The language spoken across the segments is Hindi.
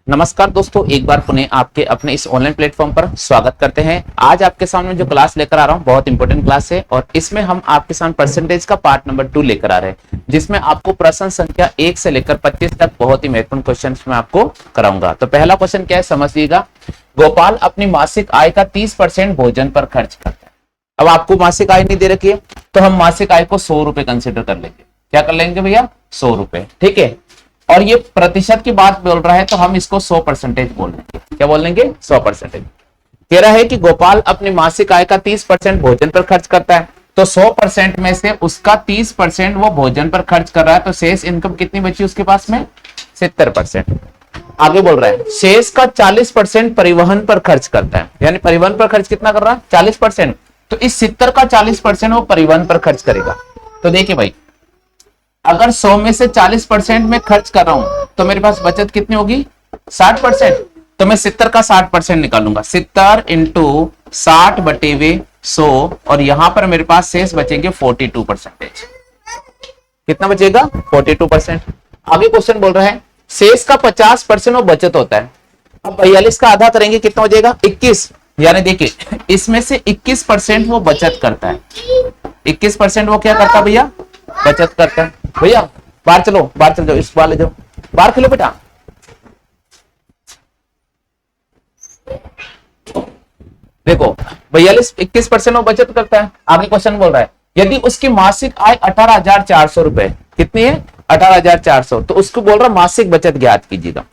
नमस्कार दोस्तों, एक बार पुनः आपके अपने इस ऑनलाइन प्लेटफॉर्म पर स्वागत करते हैं। आज आपके सामने जो क्लास लेकर आ रहा हूं बहुत इंपॉर्टेंट क्लास है और इसमें हम आपके सामने परसेंटेज का पार्ट नंबर 2 लेकर आ रहे हैं, जिसमें आपको प्रश्न संख्या 1 से लेकर 25 तक बहुत ही महत्वपूर्ण क्वेश्चन मैं आपको कराऊंगा। तो पहला क्वेश्चन क्या है समझिएगा। गोपाल अपनी मासिक आय का 30% भोजन पर खर्च करता है। अब आपको मासिक आय नहीं दे रखी है तो हम मासिक आय को 100 रुपए कंसिडर कर लेंगे। क्या कर लेंगे भैया? 100 रुपए, ठीक है। और ये प्रतिशत की बात बोल रहा है तो हम इसको 100% बोल लेंगे। क्या बोल लेंगे? 100%। कह रहा है कि गोपाल अपनी मासिक आय का 30% भोजन पर खर्च करता है, तो 100% में से उसका 30% वो भोजन पर खर्च कर रहा है, तो शेष इनकम कितनी बची उसके पास में? 70%। आगे बोल रहा है शेष का 40% परिवहन पर खर्च करता है, यानी परिवहन पर खर्च कितना कर रहा है? 40%। तो इस 70 का 40% वो परिवहन पर खर्च करेगा। तो देखिए भाई, अगर 100 में से 40% में खर्च कर रहा हूं तो मेरे पास बचत कितनी होगी? 60%। तो मैं 70 का 60% निकालूंगा। 70 इंटू 60 बटे वे 100 और यहां पर मेरे पास शेष बचेंगे 42%। कितना बचेगा? 42%। आगे क्वेश्चन बोल रहा है शेष का 50% वो बचत होता है। अब 42 का आधा करेंगे, कितना हो जाएगा? 21। यानी देखिए इसमें से 21% वो बचत करता है। 21% वो क्या करता है भैया? बचत करता है। भैया बाहर चलो, बाहर चल जाओ, इस बार ले जाओ, बाहर खेलो बेटा। देखो 21% वो बचत करता है। आगे क्वेश्चन बोल रहा है यदि उसकी मासिक आय 18,400 रुपए, कितनी है? 18,400। तो उसको बोल रहा मासिक बचत ज्ञात कीजिएगा।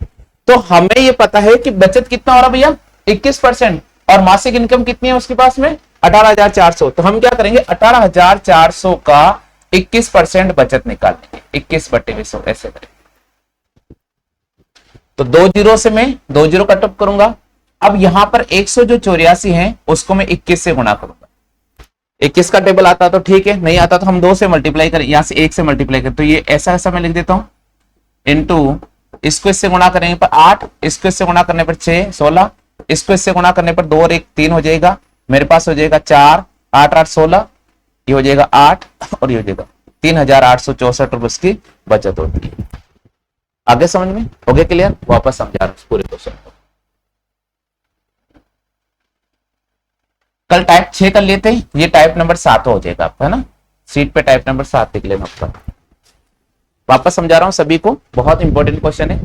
तो हमें ये पता है कि बचत कितना हो रहा भैया? 21%। और मासिक इनकम कितनी है उसके पास में? 18,400। तो हम क्या करेंगे? 18,400 का 21% बचत निकालेंगे। 21 बटे 100 ऐसे करेंगे। तो 2 जीरो से मैं 2 जीरो कट ऑफ करूंगा। अब यहां पर 100 जो 84 है उसको मैं 21 से गुणा करूंगा। 21 का टेबल आता तो ठीक है, नहीं आता तो हम 2 से मल्टीप्लाई करें, यहां से 1 से मल्टीप्लाई करें। तो ये ऐसा ऐसा मैं लिख देता हूं। इंटू इसको इससे गुणा करेंगे पर 8, इसको इससे गुणा करने पर 6 16, इसको इससे गुणा करने पर 2 और 1 3 हो जाएगा। मेरे पास हो जाएगा 4 8 8 16, ये हो जाएगा 8 और ये हो जाएगा 3,864 रुपए की बचत होती है। आगे समझ में हो गया? क्लियर? वापस समझा रहा हूं पूरे क्वेश्चन को। कल टाइप 6 कर लेते हैं, ये टाइप नंबर 7 हो जाएगा आपका, है ना। सीट पे टाइप नंबर 7 लिख लेना आपका। वापस समझा रहा हूं सभी को, बहुत इंपॉर्टेंट क्वेश्चन है।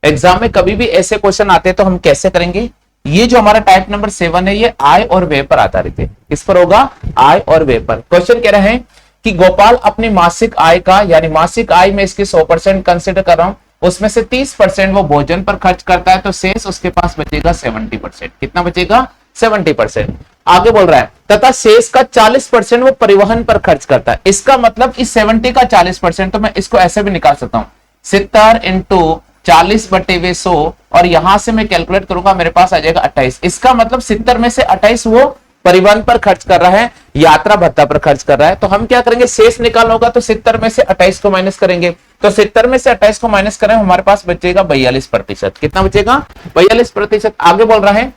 एग्जाम में कभी भी ऐसे क्वेश्चन आते हैं तो हम कैसे करेंगे? ये जो हमारा टाइप नंबर 7 है ये आय और व्यय पर आधारित है। किस पर होगा? आय और व्यय पर। क्वेश्चन कह रहे हैं कि गोपाल अपनी मासिक आय का, यानी मासिक आय में इसकी 100% कंसिडर कर रहा हूं, उसमें से 30% वो भोजन पर खर्च करता है, तो शेष उसके पास बचेगा 70%। कितना बचेगा? 70%। आगे बोल रहा है तथा शेष का 40% वो परिवहन पर खर्च करता है। इसका मतलब इस 70 का 40%, तो मैं इसको ऐसे भी निकाल सकता हूं। 70 इंटू 40 बटे वे 100 और यहां से मैं कैलकुलेट करूंगा, मेरे पास आ जाएगा 28। इसका मतलब 70 में से 28 वो परिवहन पर खर्च कर रहा है, यात्रा भत्ता पर खर्च कर रहा है। तो हम क्या करेंगे? शेष निकालना होगा, तो 70 में से 28 को माइनस करेंगे। तो 70 में से 28 को माइनस करें, हमारे पास बचेगा 42%। कितना बचेगा? 42%। आगे बोल रहा है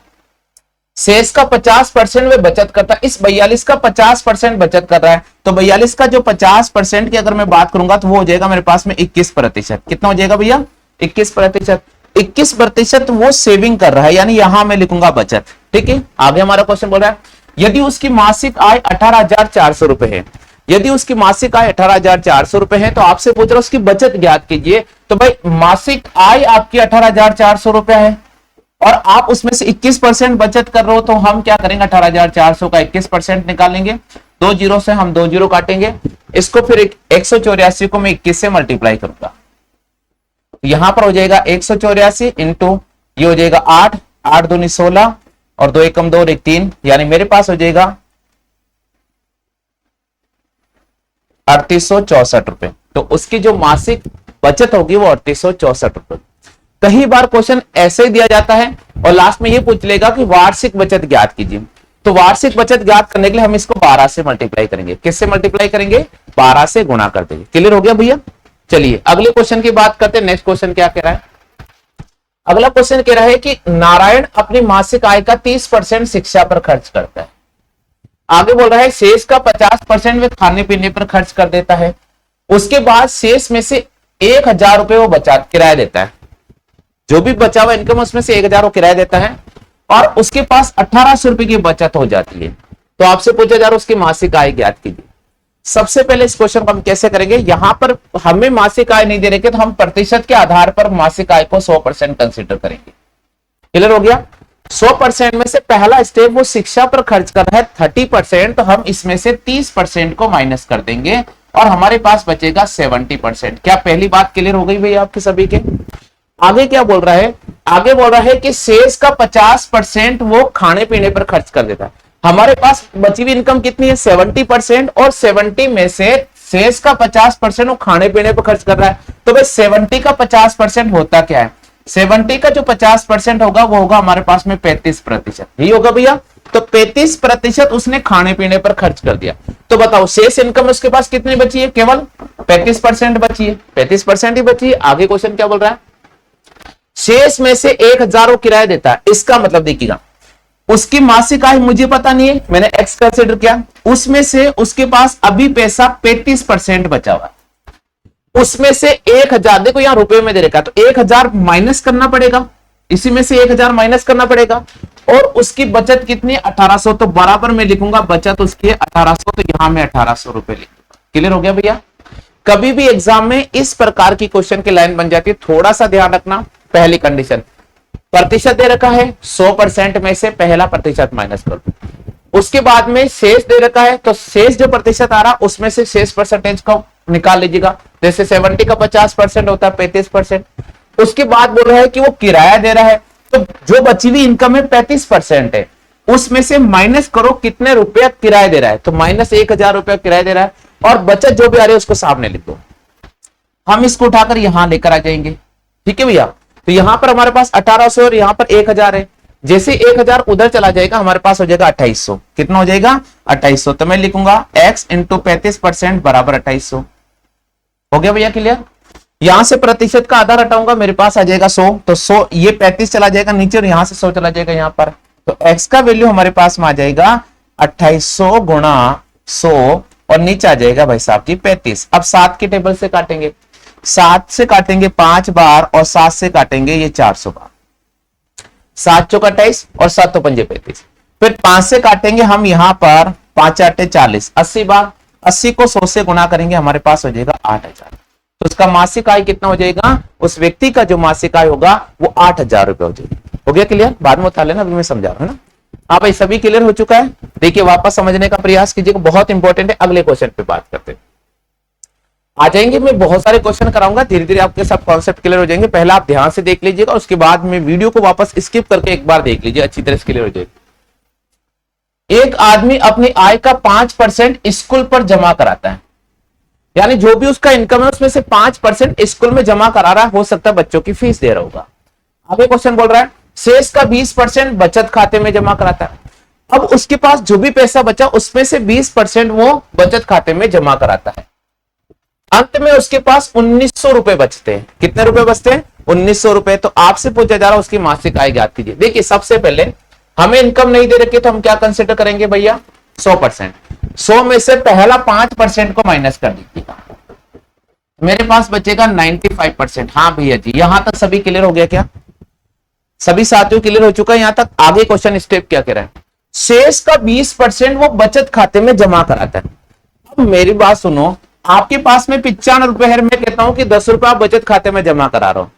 शेष का 50% वे बचत करता है। इस 42 का 50% बचत कर रहा है, तो 42 का जो 50% की अगर मैं बात करूंगा तो वो हो जाएगा मेरे पास में 21%। कितना हो जाएगा भैया? 21%। 21% वो सेविंग कर रहा है, यानी यहां मैं लिखूंगा बचत। ठीक है। आगे हमारा क्वेश्चन बोल रहा है यदि उसकी मासिक आय 18,400 रुपए है, यदि उसकी मासिक आय 18,400 रुपए है तो आपसे पूछ रहा उसकी बचत ज्ञात कीजिए। तो भाई मासिक आय आपकी 18,400 रुपए है और आप उसमें से 21% बचत कर रहे हो, तो हम क्या करेंगे? 18,400 का 21% निकालेंगे। 2 जीरो से हम 2 जीरो काटेंगे। इसको फिर 184 को मैं 21 से मल्टीप्लाई करूंगा। यहां पर हो जाएगा 184 इंटू ये हो जाएगा 8 8 दूनी 16 और 2 एकम 2 और 1 3, यानी मेरे पास हो जाएगा 3864 रुपए। तो उसकी जो मासिक बचत होगी वो 3864 रुपए। कई बार क्वेश्चन ऐसे ही दिया जाता है और लास्ट में ये पूछ लेगा कि वार्षिक बचत ज्ञात कीजिए। तो वार्षिक बचत ज्ञात करने के लिए हम इसको 12 से मल्टीप्लाई करेंगे। किससे मल्टीप्लाई करेंगे? 12 से गुणा कर देंगे। क्लियर हो गया भैया? चलिए अगले क्वेश्चन की बात करते हैं। नेक्स्ट क्वेश्चन क्या कह रहा है? अगला क्वेश्चन कह रहा है कि नारायण अपनी मासिक आय का 30% शिक्षा पर खर्च करता है। आगे बोल रहा है शेष का 50% वे खाने पीने पर खर्च कर देता है। उसके बाद शेष में से 1,000 रुपए वो बचा किराया देता है। जो भी बचा हुआ इनकम उसमें से 1000 वो किराया देता है और उसके पास 1800 रुपए की बचत हो जाती है। तो आपसे पूछा जा रहा है उसकी मासिक आय ज्ञात कीजिए। सबसे पहले इस क्वेश्चन को हम कैसे करेंगे, यहां पर हमें मासिक आय नहीं दे रहे तो हम प्रतिशत के आधार पर मासिक आय को 100% कंसिडर करेंगे। क्लियर हो गया। 100% में से पहला स्टेप वो शिक्षा पर खर्च कर रहा है 30%, तो हम इसमें से 30% को माइनस कर देंगे और हमारे पास बचेगा 70%। क्या पहली बात क्लियर हो गई भैया आपके सभी के? आगे क्या बोल रहा है, आगे बोल रहा है कि शेष का 50% वो खाने पीने पर खर्च कर देता है। हमारे पास बची हुई इनकम कितनी है 70%, और 70 में से शेष का 50% वो खाने पीने पर खर्च कर रहा है। तो भाई 70 का 50% होता क्या है, 70 का जो 50% होगा वो होगा हमारे पास में 35%, यही होगा भैया। तो 35% उसने खाने पीने पर खर्च कर दिया। तो बताओ शेष इनकम उसके पास कितनी बची है, केवल 35% बची है, 35% ही बची है। आगे क्वेश्चन क्या बोल रहा है, शेष में से 1000 वो किराया देता है। इसका मतलब देखिएगा उसकी मासिक आय मुझे पता नहीं है, मैंने एक्स कंसिडर किया, उसमें से उसके पास अभी पैसा 35% बचा हुआ, उसमें से 1000, देखो यहां रुपए में दे रखा है, तो 1000 माइनस करना पड़ेगा, इसी में से 1000 माइनस करना पड़ेगा। और उसकी बचत कितनी 1800, तो बराबर में लिखूंगा बचत उसकी 1800, तो यहां में 1800 रुपए लिखूंगा। क्लियर हो गया भैया। कभी भी एग्जाम में इस प्रकार की क्वेश्चन की लाइन बन जाती है, थोड़ा सा ध्यान रखना। पहली कंडीशन, प्रतिशत दे रखा है 100% में से पहला प्रतिशत माइनस कर दो। उसके बाद में शेष दे रखा है, तो शेष जो प्रतिशत आ रहा उसमें से शेष परसेंटेज को निकाल लीजिएगा। जैसे 70 का 50% होता है 35%। उसके बाद बोल रहा है कि वो किराया दे रहा है, तो जो बची हुई इनकम है 35% है, उसमें से माइनस करो कितने रुपया किराया दे रहा है, तो माइनस 1000 रुपया किराया दे रहा है, और बचत जो भी आ रही है उसको सामने लिख दो। हम इसको उठाकर यहां लेकर आ जाएंगे, ठीक है भैया। तो यहां पर हमारे पास 1800 और यहां पर 1000 है, जैसे 1000 उधर चला जाएगा हमारे पास हो जाएगा 2800। कितना हो जाएगा 2800, तो मैं लिखूंगा x इंटू 35% बराबर 2800। हो गया भैया क्लियर। यहां से प्रतिशत का आधार हटाऊंगा, मेरे पास आ जाएगा 100, तो 100 ये 35 चला जाएगा नीचे और यहां से 100 चला जाएगा यहां पर, तो x का वैल्यू हमारे पास में आ जाएगा 2800 गुणा 100 और नीचे आ जाएगा भाई साहब जी 35। अब 7 की टेबल से काटेंगे, 7 से काटेंगे 5 बार और 7 से काटेंगे ये 400 बार, 7 चौका 28 और 7 पंजे 35। फिर 5 से काटेंगे हम यहां पर 5 आटे 40, 80 बार, 80 को 100 से गुना करेंगे हमारे पास हो जाएगा 8000। तो उसका मासिक आय कितना हो जाएगा, उस व्यक्ति का जो मासिक आय होगा वो 8000 रुपए हो जाएगी। हो गया क्लियर, बाद में उतार लेना, अभी मैं समझा रहा हूं ना। हाँ भाई सभी क्लियर हो चुका है। देखिए वापस समझने का प्रयास कीजिएगा, बहुत इंपॉर्टेंट है। अगले क्वेश्चन पे बात करते हैं, आ जाएंगे। मैं बहुत सारे क्वेश्चन कराऊंगा, धीरे धीरे आपके सब कॉन्सेप्ट क्लियर हो जाएंगे। पहले आप ध्यान से देख लीजिएगा, उसके बाद में वीडियो को वापस स्किप करके एक बार देख लीजिए, अच्छी तरह से क्लियर हो जाएगा। एक आदमी अपनी आय का 5% स्कूल पर जमा कराता है, यानी जो भी उसका इनकम है उसमें से 5% स्कूल में जमा करा रहा है, हो सकता है बच्चों की फीस दे रहा होगा। आगे क्वेश्चन बोल रहा है शेष का 20% बचत खाते में जमा कराता है। अब उसके पास जो भी पैसा बचा उसमें से 20% वो बचत खाते में जमा कराता है। अंत में उसके पास 1900 रुपए बचते हैं। कितने रुपए बचते हैं 1900 रुपए। तो आपसे पूछा जा रहा है उसकी मासिक आय ज्ञात कीजिए। देखिए सबसे पहले हमें इनकम नहीं दे रखी, तो हम क्या कंसिडर करेंगे भैया 100%। 100 में से पहला 5% को माइनस कर दीजिएगा, मेरे पास बचेगा 95%। हाँ भैया जी, यहां तक सभी क्लियर हो गया क्या, सभी साथियों क्लियर हो चुका है यहां तक। आगे क्वेश्चन स्टेप क्या कह रहा है, शेष का 20% वो बचत खाते में जमा कराता है। अब मेरी बात सुनो, आपके पास में 95 रुपए है, मैं कहता हूं कि 10 रुपए आप बचत खाते में जमा करा रहा हूं,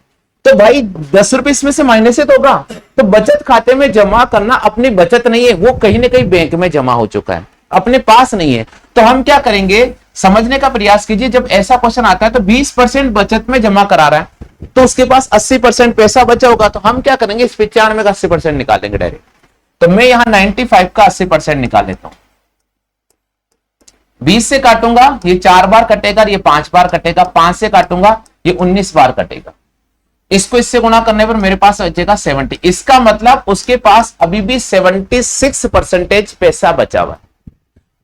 तो भाई 10 रुपए इसमें से माइनस तो होगा। तो बचत खाते में जमा करना अपनी बचत नहीं है, वो कहीं ना कहीं बैंक में जमा हो चुका है, अपने पास नहीं है। तो हम क्या करेंगे, समझने का प्रयास कीजिए। जब ऐसा क्वेश्चन आता है तो 20% बचत में जमा करा रहा है, तो उसके पास 80% पैसा बचा होगा, तो हम क्या करेंगे इस 95 का 80% निकालेंगे डायरेक्ट। तो मैं यहां 95 का 80% निकाल लेता हूं। 20 से काटूंगा ये 4 बार कटेगा, ये 5 बार कटेगा, 5 से काटूंगा ये 19 बार कटेगा, इसको इससे गुणा करने पर मेरे पास बचेगा 70। इसका मतलब उसके पास अभी भी 76% पैसा बचा हुआ है।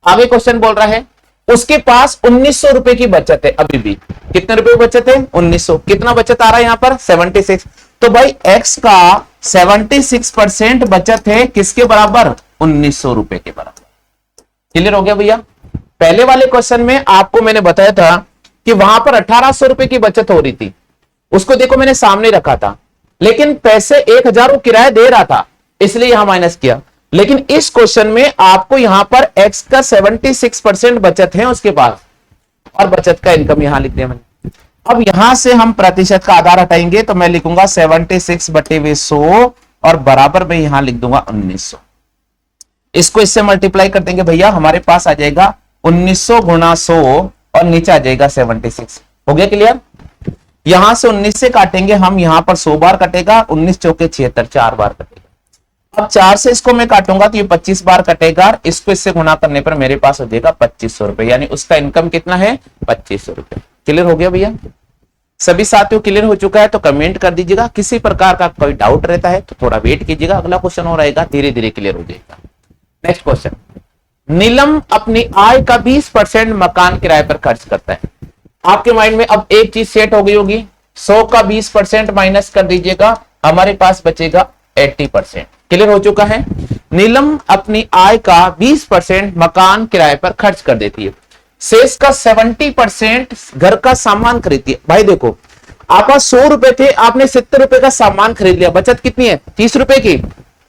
आगे क्वेश्चन बोल रहा है उसके पास 1900 रुपए की बचत है, अभी भी कितने रुपए की बचत है 1900। कितना बचत आ रहा है यहां पर 76। तो भाई x का 76% बचत है, किसके बराबर 1900 रुपए के बराबर। क्लियर हो गया भैया। पहले वाले क्वेश्चन में आपको मैंने बताया था कि वहां पर 1800 रुपए की बचत हो रही थी, उसको देखो मैंने सामने रखा था, लेकिन पैसे 1000 वो किराया दे रहा था, इसलिए यहां माइनस किया। लेकिन इस क्वेश्चन में आपको यहां पर x का 76% बचत है उसके पास, और बचत का इनकम यहां लिख दिया मैंने। अब यहां से हम प्रतिशत का आधार हटाएंगे तो मैं लिखूंगा 76/100 और बराबर में यहां लिख दूंगा 1900। इसको इससे मल्टीप्लाई कर देंगे भैया, हमारे पास आ जाएगा 1900 गुणा 100 और नीचे आ जाएगा 76। हो गया क्लियर? यहां से 19 से काटेंगे हम, यहां पर 100 बार कटेगा, 19 चौके 76, 4 बार कटेगा। अब 4 से इसको मैं काटूंगा तो ये 25 बार कटेगा, इसको इससे गुना करने पर मेरे पास हो जाएगा 2500 रुपए, यानी उसका इनकम कितना है 2500 रुपए। क्लियर हो गया भैया? सभी साथियों क्लियर हो चुका है तो कमेंट कर दीजिएगा। किसी प्रकार का कोई डाउट रहता है तो थोड़ा वेट कीजिएगा, अगला क्वेश्चन हो रहेगा, धीरे धीरे क्लियर हो जाएगा। नेक्स्ट क्वेश्चन, नीलम अपनी आय का 20% मकान किराए पर खर्च करता है। आपके माइंड में अब एक चीज सेट हो गई होगी, 100 का 20% माइनस कर दीजिएगा, हमारे पास बचेगा 80%। क्लियर हो चुका है? नीलम अपनी आय का 20% मकान किराए पर खर्च कर देती है, शेष का 70% घर का सामान खरीदती है। भाई देखो, आपका 100 रुपए थे, आपने 70 रुपए का सामान खरीद लिया, बचत कितनी है 30 रुपए की।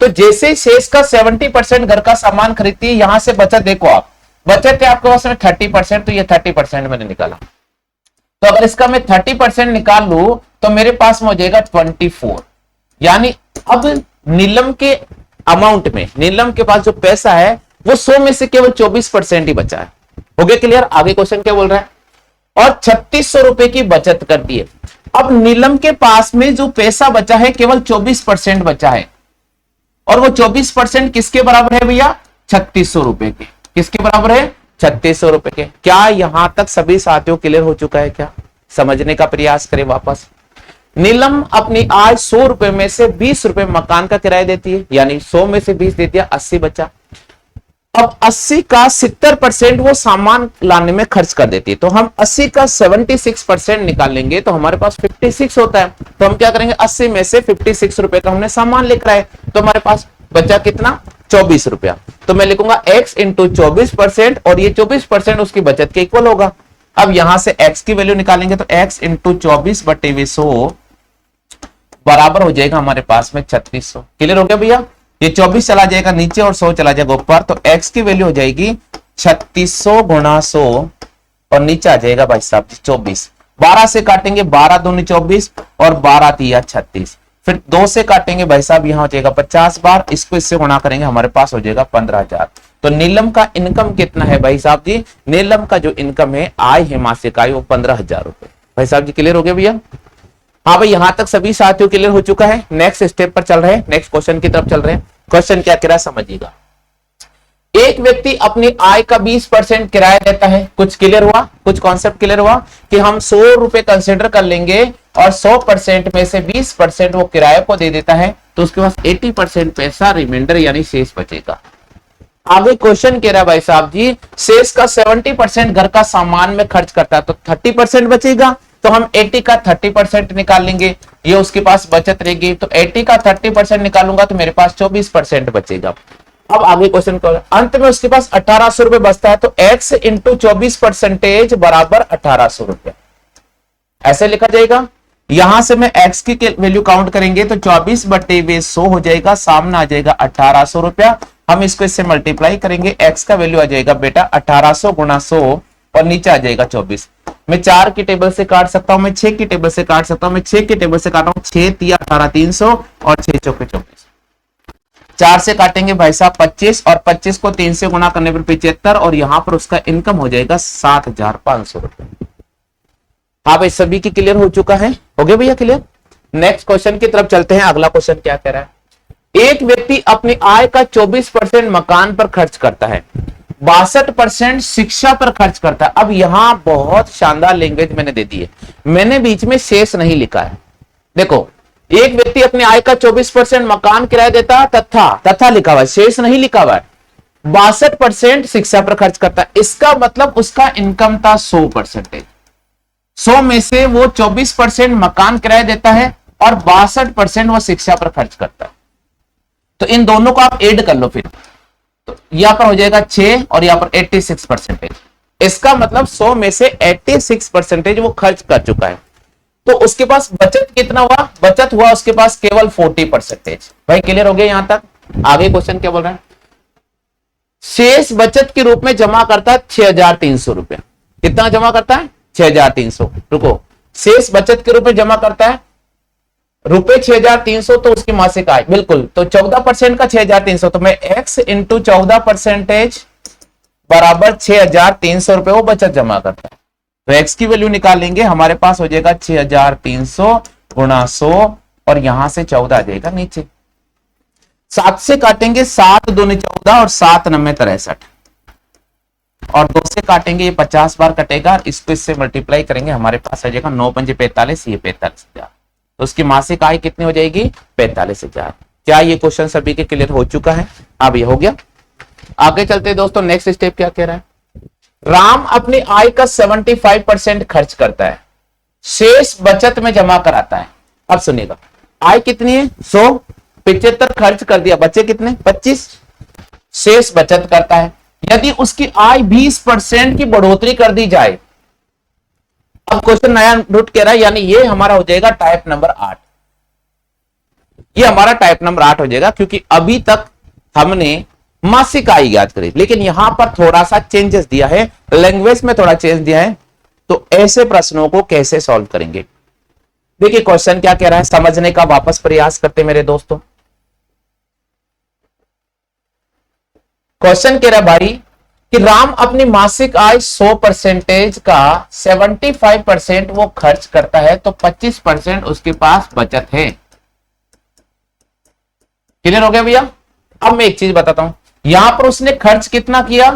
तो जैसे शेष का 70% घर का सामान खरीदती है, यहां से बचत देखो आप, बचत है आपके पास में 30%, तो ये 30% मैंने निकाला। तो अगर इसका मैं 30% निकाल लू तो मेरे पास में हो जाएगा 24। यानी अब नीलम के अमाउंट में, नीलम के पास जो पैसा है वो 100 में से केवल 24% ही बचा है। हो गया क्लियर? आगे क्वेश्चन क्या बोल रहा है? और 3600 रुपए की बचत करती है। अब नीलम के पास में जो पैसा बचा है केवल 24% बचा है, और वो 24% किसके बराबर है भैया? 3600 रुपए के। किसके बराबर है? 3600 रुपए के। क्या यहां तक सभी साथियों क्लियर हो चुका है? क्या समझने का प्रयास करें वापस। नीलम अपनी आय 100 रुपए में से 20 रुपए मकान का किराया देती है, यानी 100 में से 20 देती है, 80 बचा। अब 80 का 70% वो सामान लाने में खर्च कर देती है, तो हम 80 का 76% निकाल लेंगे तो हमारे पास 56 होता है। तो हम क्या करेंगे, 80 में से 56 रुपए का हमने सामान लेकर आए, तो हमारे पास बचा कितना 24 रुपया। तो मैं लिखूंगा x इंटू 24%, और ये 24% उसकी बचत के इक्वल होगा। अब यहां से x की वैल्यू निकालेंगे तो x इंटू 24/100 बराबर हो जाएगा हमारे पास में 3600। क्लियर हो गया भैया? ये 24 चला जाएगा नीचे और 100 चला जाएगा ऊपर, तो x की वैल्यू हो जाएगी 3600 गुणा 100 और नीचे आ जाएगा भाई साहब 24। 12 से काटेंगे, 12 दूनी 24 और 12 तिया 36। फिर 2 से काटेंगे भाई साहब, यहां हो जाएगा 50 बार, इसको इससे गुणा करेंगे, हमारे पास हो जाएगा 15000। तो नीलम का इनकम कितना है भाई साहब जी? नीलम का जो इनकम है आय है मासिक आय, वो 15000 रुपए। भाई साहब जी क्लियर हो गया भैया? हाँ भाई, यहां तक सभी साथियों क्लियर हो चुका है। नेक्स्ट स्टेप पर चल रहे हैं, नेक्स्ट क्वेश्चन की तरफ चल रहे हैं। क्वेश्चन क्या कह रहा है समझिएगा। एक व्यक्ति अपनी आय का 20% किराया देता है। कुछ क्लियर हुआ? कुछ कॉन्सेप्ट क्लियर हुआ कि हम 100 रुपए कंसिडर कर लेंगे और 100% में से 20% वो किराए को दे देता है, तो उसके पास 80% पैसा रिमाइंडर यानी शेष बचेगा। आगे क्वेश्चन कह रहा है भाई साहब जी, शेष का 70% घर का सामान में खर्च करता है, तो 30% बचेगा। तो हम 80 का 30% निकाल लेंगे, ये उसके पास बचत रहेगी। तो 80 का 30% निकालूंगा तो मेरे पास 24% बचेगा। अब आगे क्वेश्चन को, अंत में उसके पास 1800 रुपए बचता है, तो x इंटू 24% बराबर 1800 रुपए, ऐसे लिखा जाएगा। यहां से मैं x की वैल्यू काउंट करेंगे तो 24/100 हो जाएगा, सामने आ जाएगा 1800 रुपया। हम इसको इससे मल्टीप्लाई करेंगे, x का वैल्यू आ जाएगा बेटा 1800 गुणा 100 और नीचे आ जाएगा 24। मैं 4 की टेबल से काट सकता हूं, मैं 6 की टेबल से काट सकता हूं, मैं 6 की टेबल से काटा हूं, 6 तिया 18 300 और 6 चौके 24। 4 से काटेंगे भाई साहब 25 और 25 को 3 से गुणा करने पर 75 और यहां पर उसका इनकम हो जाएगा 7500 रुपए। हाँ भाई, सभी की क्लियर हो चुका है? हो गया भैया क्लियर? नेक्स्ट क्वेश्चन की तरफ चलते हैं। अगला क्वेश्चन क्या कह रहा है, एक व्यक्ति अपनी आय का 24% मकान पर खर्च करता है, 62% शिक्षा पर खर्च करता है। अब यहां बहुत शानदार लैंग्वेज मैंने दे दी है, मैंने बीच में शेष नहीं लिखा है। देखो, एक व्यक्ति अपनी आय का 24% मकान किराया देता है, तथा लिखा हुआ है, शेष नहीं लिखा हुआ है। 62% शिक्षा पर खर्च करता है, इसका मतलब उसका इनकम था 100%। 100 में से वो 24% मकान किराया देता है और 62% वो शिक्षा पर खर्च करता है। तो इन दोनों को आप ऐड कर लो, फिर तो यहां पर हो जाएगा 6 और यहां पर 86%। इसका मतलब 100 में से 86% वो खर्च कर चुका है। तो उसके पास बचत कितना हुआ, बचत हुआ उसके पास केवल 40%। भाई क्लियर हो गया यहां तक। आगे क्वेश्चन क्या बोल रहा है, शेष बचत के रूप में जमा करता है 6,300 रुपया। कितना जमा करता है, 6,300। रुको, शेष बचत के रूप में जमा करता है रुपए 6,300, तो उसकी मासिक आय बिल्कुल, तो 14% का 6,300, तो मैं x इंटू 14% बराबर 6,300 रुपए वो बचत जमा करता है। तो x की वैल्यू निकालेंगे, हमारे पास हो जाएगा 6,300 गुणा 100 और यहां से 14 आ जाएगा नीचे। 7 से काटेंगे 7 दूनी 14 और 7 9 63 और 2 से काटेंगे ये 50 बार कटेगा, इसको इससे मल्टीप्लाई करेंगे, हमारे पास आ जाएगा 9 पंजे 45, ये 45,000। तो उसकी मासिक आय कितनी हो जाएगी, 45,000। क्या ये क्वेश्चन सभी के क्लियर हो चुका है, अब ये हो गया। आगे चलते हैं दोस्तों, नेक्स्ट स्टेप क्या कह रहा है, राम अपनी आय का 75% खर्च करता है, शेष बचत में जमा कराता है। अब सुनिएगा, आय कितनी है 100, 75 खर्च कर दिया, बचे कितने 25, शेष बचत करता है। यदि उसकी आय 20% की बढ़ोतरी कर दी जाए, अब क्वेश्चन नया रूट कह रहा है, यानी ये हमारा हो जाएगा टाइप नंबर 8। ये हमारा टाइप नंबर 8 हो जाएगा, क्योंकि अभी तक हमने मासिक आय ज्ञात करी, लेकिन यहां पर थोड़ा सा चेंजेस दिया है, लैंग्वेज में थोड़ा चेंज दिया है। तो ऐसे प्रश्नों को कैसे सॉल्व करेंगे, देखिए क्वेश्चन क्या कह रहा है, समझने का वापस प्रयास करते मेरे दोस्तों। क्वेश्चन कह रहा है भाई कि राम अपनी मासिक आय 100% का 75% वो खर्च करता है, तो 25% उसके पास बचत है। क्लियर हो गया भैया। अब मैं एक चीज बताता हूं, यहां पर उसने खर्च कितना किया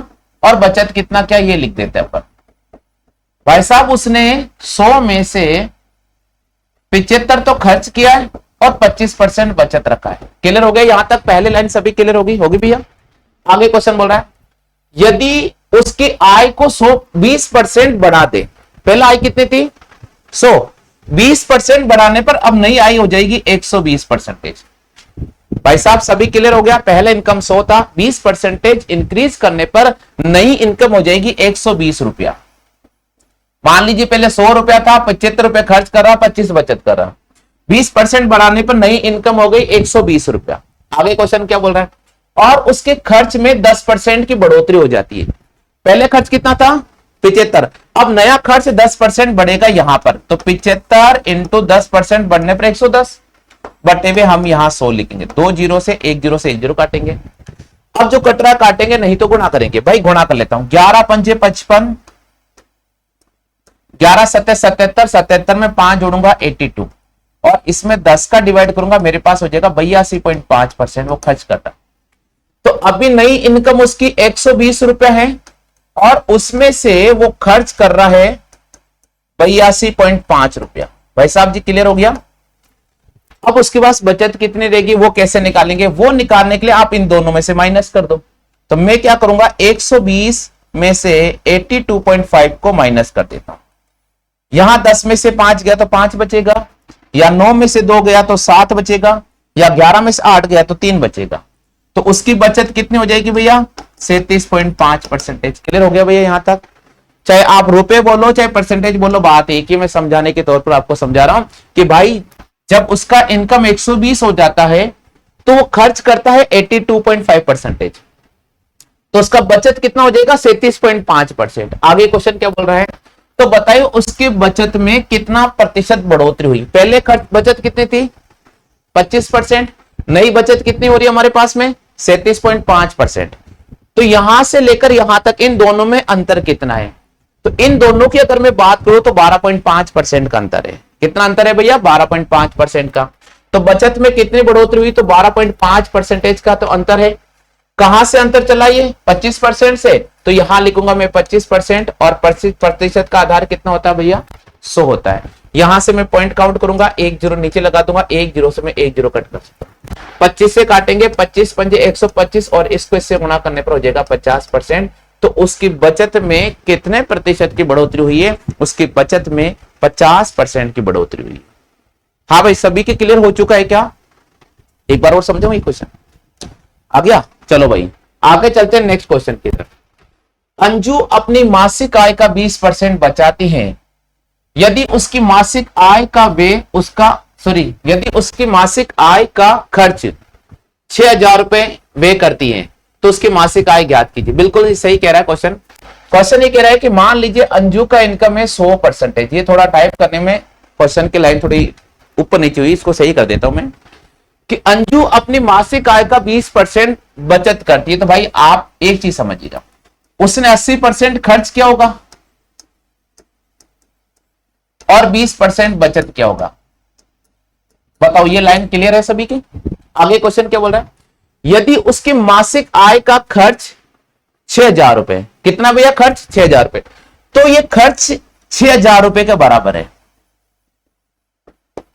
और बचत कितना किया, ये लिख देते हैं अपन। भाई साहब उसने 100 में से 75 तो खर्च किया है और 25% बचत रखा है। क्लियर हो गया यहां तक, पहले लाइन सभी क्लियर होगी भैया। आगे क्वेश्चन बोल रहा है, यदि उसकी आय को 20% बढ़ा दे, पहला आय कितनी थी 100, 20% बढ़ाने पर अब नई आय हो जाएगी 120%। भाई साहब सभी क्लियर हो गया, पहले इनकम 100 था, 20% इंक्रीज करने पर नई इनकम हो जाएगी 120 रुपया। मान लीजिए पहले 100 रुपया था, 75 रुपया खर्च कर रहा, 25 बचत कर रहा, 20% बढ़ाने पर नई इनकम हो गई 120 रुपया। आगे क्वेश्चन क्या बोल रहा है, और उसके खर्च में 10% की बढ़ोतरी हो जाती है। पहले खर्च कितना था 75, अब नया खर्च 10% बढ़ेगा यहां पर, तो 75 इंटू 10% बढ़ने पर 110 बटे हुए हम यहां 100 लिखेंगे, 2 जीरो से 1 जीरो से 1 जीरो काटेंगे। अब जो कट रहा काटेंगे, नहीं तो गुणा करेंगे। भाई गुणा कर लेता हूं, 11 पंजे 55, 11 सत्ते 77, 77 में 5 जोड़ूंगा 82 और इसमें 10 का डिवाइड करूंगा, मेरे पास हो जाएगा 82.5% वो खर्च करता। तो अभी नई इनकम उसकी 120 रुपए है और उसमें से वो खर्च कर रहा है 82.5 रुपया। भाई साहब जी क्लियर हो गया। अब उसके पास बचत कितनी रहेगी, वो कैसे निकालेंगे, वो निकालने के लिए आप इन दोनों में से माइनस कर दो। तो मैं क्या करूंगा, 120 में से 82.5 को माइनस कर देता हूं। यहां 10 में से 5 गया तो 5 बचेगा, या 9 में से 2 गया तो 7 बचेगा, या 11 में से 8 गया तो 3 बचेगा। तो उसकी बचत कितनी हो जाएगी भैया, 37.5%। क्लियर हो गया भैया यहां तक। चाहे आप रुपए बोलो चाहे परसेंटेज बोलो, बात एक ही, मैं समझाने के तौर पर आपको समझा रहा हूं कि भाई जब उसका इनकम 120 हो जाता है तो वो खर्च करता है 82.5%, तो उसका बचत कितना हो जाएगा 37.5%। आगे क्वेश्चन क्या बोल रहा है, तो बताइए उसकी बचत में कितना प्रतिशत बढ़ोतरी हुई। पहले खर्च बचत कितनी थी 25%, नई बचत कितनी हो रही है हमारे पास में 37.5%। तो यहां से लेकर यहां तक इन दोनों में अंतर कितना है, तो इन दोनों की अगर मैं बात करूं तो 12.5% का अंतर है। कितना अंतर है भैया, 12.5% का। तो बचत में कितनी बढ़ोतरी हुई, तो 12.5% का तो अंतर है। कहां से अंतर चला ये 25% से, तो यहां लिखूंगा मैं 25% और 25% का आधार कितना होता है भैया 100 होता है। यहां से मैं पॉइंट काउंट करूंगा, 1 जीरो नीचे लगा दूंगा, 1 जीरो से मैं 1 जीरो कट कर सकता हूं। 25 से काटेंगे, 25 पंजे 125 और इसको इससे गुणा करने पर हो जाएगा 50%। तो उसकी बचत में कितने प्रतिशत की बढ़ोतरी हुई है, उसकी बचत में 50% की बढ़ोतरी हुई है। हाँ भाई सभी के क्लियर हो चुका है क्या, एक बार और समझो ये क्वेश्चन आ गया। चलो भाई आगे चलते हैं नेक्स्ट क्वेश्चन की तरफ। अंजू अपनी मासिक आय का 20% बचाती है, यदि उसकी मासिक आय का व्यय यदि उसकी मासिक आय का खर्च 6,000 रुपए व्यय करती है तो उसकी मासिक आय ज्ञात कीजिए। बिल्कुल सही कह रहा है क्वेश्चन। क्वेश्चन ये कह रहा है कि मान लीजिए अंजू का इनकम है 100%। ये थोड़ा टाइप करने में क्वेश्चन की लाइन थोड़ी ऊपर नीचे हुई, इसको सही कर देता हूं मैं, कि अंजू अपनी मासिक आय का 20% बचत करती है। तो भाई आप एक चीज समझिएगा, उसने 80% खर्च किया होगा और 20% बचत किया होगा। बताओ ये लाइन क्लियर है सभी की? आगे क्वेश्चन क्या बोल रहा है, यदि उसकी मासिक आय का खर्च 6,000 रुपए, कितना भैया खर्च 6,000 रुपए, तो ये खर्च 6,000 रुपए के बराबर है।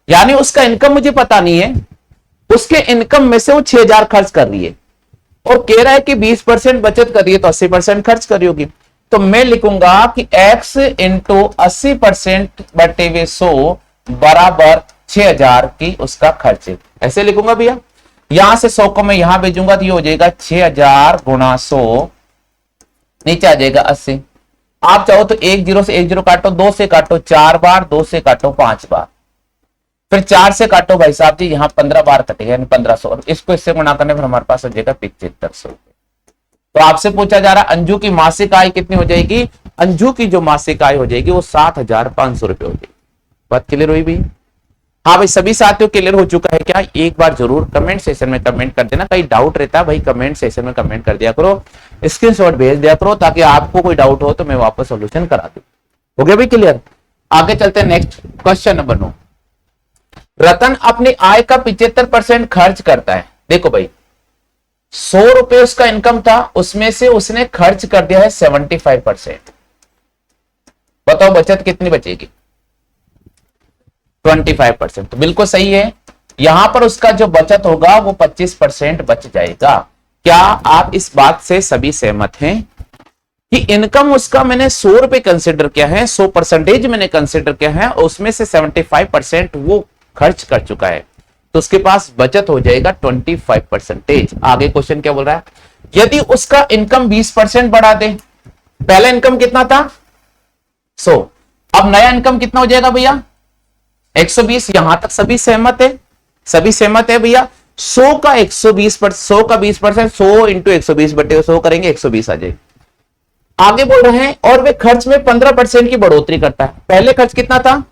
यानी उसका इनकम मुझे पता नहीं है, उसके इनकम में से वो 6,000 खर्च कर रही है और कह रहा है कि 20% बचत कर रही है तो 80% खर्च कर रही होगी। तो मैं लिखूंगा कि x इंटू 80% बटे हुए 100 बराबर 6,000 की उसका खर्च है। ऐसे लिखूंगा भैया, यहां से 100 को मैं यहां भेजूंगा तो ये हो जाएगा 6,000 गुणा 100, नीचे आ जाएगा 80। आप चाहो तो 1 0 से 1 0 काटो, 2 से काटो 4 बार, 2 से काटो 5 बार, फिर 4 से काटो भाई साहब जी, यहां 15 बार कटेगा यानी 1500। इसको इससे गुणा करने पर हमारे पास हो जाएगा 7500 रुपए। तो आपसे पूछा जा रहा है अंजू की मासिक आय कितनी हो जाएगी? अंजू की जो मासिक आय हो जाएगी वो 7,500 रुपए हो जाएगी। बात क्लियर हुई भाई? हाँ भाई, सभी साथियों क्लियर हो चुका है क्या? एक बार जरूर कमेंट सेशन में कमेंट कर देना। कहीं डाउट रहता है भाई कमेंट सेशन में कमेंट कर दिया करो, स्क्रीनशॉट भेज दिया करो, ताकि आपको कोई डाउट हो तो मैं वापस सोल्यूशन करा दूं। हो गया भाई क्लियर? आगे चलते हैं नेक्स्ट क्वेश्चन नंबर 9। रतन अपनी आय का 75% खर्च करता है। देखो भाई 100 रुपए उसका इनकम था, उसमें से उसने खर्च कर दिया है 75%। बताओ बचत कितनी बचेगी? 25%। तो बिल्कुल सही है, यहां पर उसका जो बचत होगा वो 25% बच जाएगा। क्या आप इस बात से सभी सहमत हैं कि इनकम उसका मैंने 100 रुपए कंसिडर किया है, 100% मैंने कंसिडर किया है और उसमें से 75% वो खर्च कर चुका है, तो उसके पास बचत हो जाएगा 25%। आगे क्वेश्चन क्या बोल रहा है, यदि उसका इनकम 20% बढ़ा दे। पहला इनकम कितना था? 100, अब नया इनकम कितना हो जाएगा भैया? 120। यहां तक सभी सहमत है? सभी सहमत है भैया? 100 का 120%, 100 का 20%, 100 इंटू 120 बटे 100 करेंगे 120 आ जाएगा। आगे बोल रहे हैं और वे खर्च में 15% की बढ़ोतरी करता है। पहले खर्च कितना था?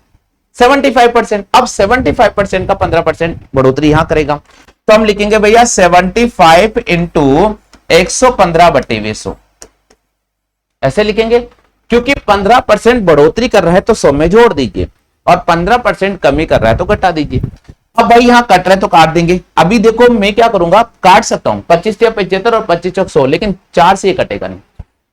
75%। अब 75% का 15% बढ़ोतरी यहां करेगा, तो हम लिखेंगे भैया 75 इंटू 115 बटे 100। ऐसे लिखेंगे, क्योंकि 15% बढ़ोतरी कर रहा है तो 100 में जोड़ दीजिए और 15% कमी कर रहा है तो घटा दीजिए। अब भाई यहां कट रहा है तो काट देंगे। अभी देखो मैं क्या करूंगा, काट सकता हूं 25 या 75 और 25 चौक 100, लेकिन 4 से ये कटेगा नहीं।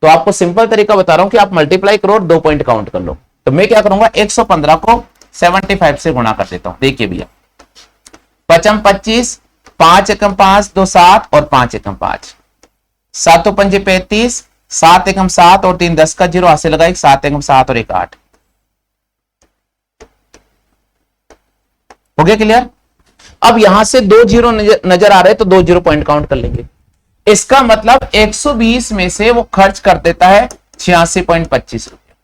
तो आपको सिंपल तरीका बता रहा हूं कि आप मल्टीप्लाई करो और 2 पॉइंट काउंट कर लो। तो मैं क्या करूंगा, 115 को 75 से गुणा कर देता हूं। देखिए भैया 55 25, 5 एकम 5, 2 7 और 5 एकम 5, 7 पंजे 35, 7 एकम 7 और 3 10 का 0 हासिल लगाए, 7 एकम 7 और 1 8। हो गया क्लियर? अब यहां से 2 जीरो नजर आ रहे तो 2 जीरो पॉइंट काउंट कर लेंगे। इसका मतलब 120 में से वो खर्च कर देता है 86.25 रुपया।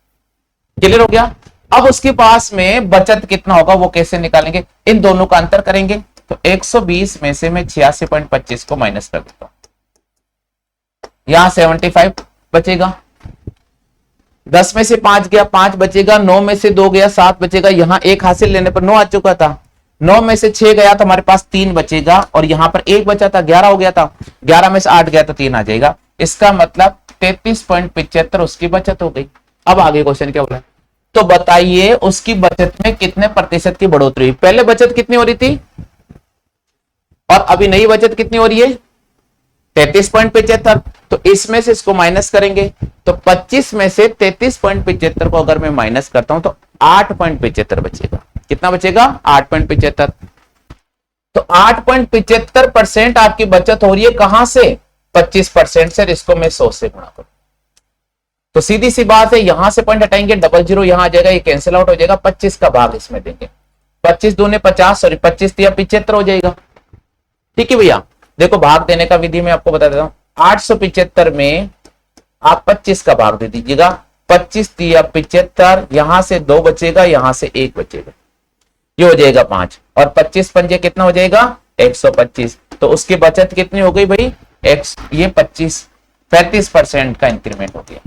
क्लियर हो गया? अब उसके पास में बचत कितना होगा वो कैसे निकालेंगे? इन दोनों का अंतर करेंगे। तो 120 में से मैं 86.25 को माइनस कर देता हूं, यहां 75 बचेगा, 10 में से 5 गया 5 बचेगा, 9 में से 2 गया 7 बचेगा, यहां 1 हासिल लेने पर 9 आ चुका था, 9 में से 6 गया तो हमारे पास 3 बचेगा और यहां पर 1 बचा था 11 हो गया था, 11 में से 8 गया तो 3 आ जाएगा। इसका मतलब 33.75 उसकी बचत हो गई। अब आगे क्वेश्चन क्या बोला, तो बताइए उसकी बचत में कितने प्रतिशत की बढ़ोतरी हुई? पहले बचत कितनी हो रही थी और अभी नई बचत कितनी हो रही है? 33.75। तो इसमें से इसको माइनस करेंगे तो 25 में से 33.75 को अगर मैं माइनस करता हूं तो 8.75 बचेगा। कितना बचेगा? 8.75। तो 8.75% आपकी बचत हो रही है कहां से? 25% से। इसको मैं 100 से गुणा करूं तो सीधी सी बात है, यहां से पॉइंट हटाएंगे, डबल जीरो यहां आ जाएगा, ये कैंसिल आउट हो जाएगा, 25 का भाग इसमें देंगे, 25 दूने 50, सॉरी 25 दिया 75 हो जाएगा। ठीक है भैया, देखो भाग देने का विधि मैं आपको बता देता हूं। 875 में आप 25 का भाग दे दीजिएगा, 25 तिया 75, यहां से 2 बचेगा, यहां से 1 बचेगा, ये हो जाएगा 5, और 25 पंजे कितना हो जाएगा 125। तो उसकी बचत कितनी हो गई भाई एक्स, ये 35% का इंक्रीमेंट हो गया।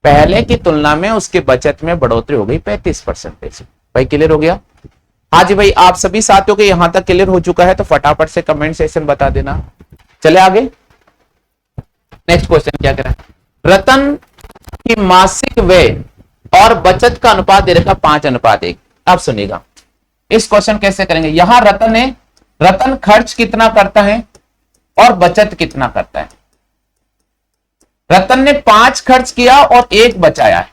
पहले की तुलना में उसकी बचत में बढ़ोतरी हो गई 35%। भाई क्लियर हो गया? हाँ जी भाई, आप सभी साथियों के यहां तक क्लियर हो चुका है तो फटाफट से कमेंट सेक्शन बता देना। चले आगे, नेक्स्ट क्वेश्चन क्या कह रहा है, रतन की मासिक व्यय और बचत का अनुपात दे रखा 5:1। अब सुनिएगा इस क्वेश्चन कैसे करेंगे। यहां रतन खर्च कितना करता है और बचत कितना करता है। रतन ने 5 खर्च किया और 1 बचाया है।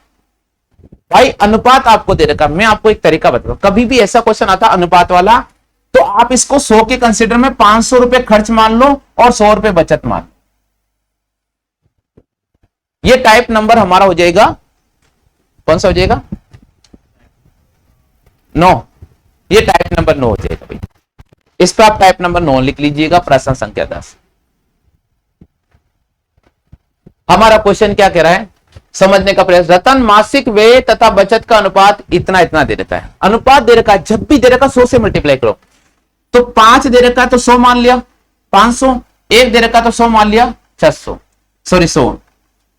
भाई अनुपात आपको दे रखा, मैं आपको एक तरीका बताता हूं, कभी भी ऐसा क्वेश्चन आता अनुपात वाला तो आप इसको 100 के कंसीडर में 500 रुपए खर्च मान लो और 100 रुपए बचत मान लो। ये टाइप नंबर हमारा हो जाएगा, कौन सा हो जाएगा 9, ये टाइप नंबर 9 हो जाएगा भाई। इस पर आप टाइप नंबर 9 लिख लीजिएगा, प्रश्न संख्या 10। हमारा क्वेश्चन क्या कह रहा है समझने का प्रयास। रतन मासिक व्यय तथा बचत का अनुपात इतना इतना दे रखा है। अनुपात दे रखा है, जब भी दे रखा 100 से मल्टीप्लाई करो। तो 5 दे रखा है तो 100 मान लिया 500, 1 दे रखा तो 100 मान लिया 600, सॉरी 100।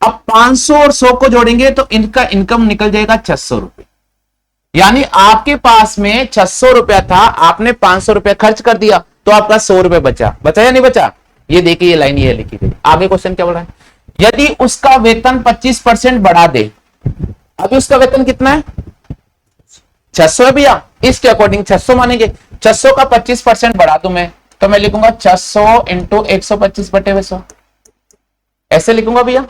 अब 500 और 100 को जोड़ेंगे तो इनका इनकम निकल जाएगा 600 रुपए। यानी आपके पास में 600 रुपया था, आपने 500 रुपया खर्च कर दिया तो आपका 100 रुपए बचा या नहीं बचा। ये देखिए ये लाइन ये लिखी गई। आगे क्वेश्चन क्या बोला है, यदि उसका वेतन 25% बढ़ा दे। अभी उसका वेतन कितना है 600 है भैया, इसके अकॉर्डिंग 600 मानेंगे। 600 का 25% बढ़ा दूं मैं तो मैं लिखूंगा 600 इंटू 125/100, ऐसे लिखूंगा भैया।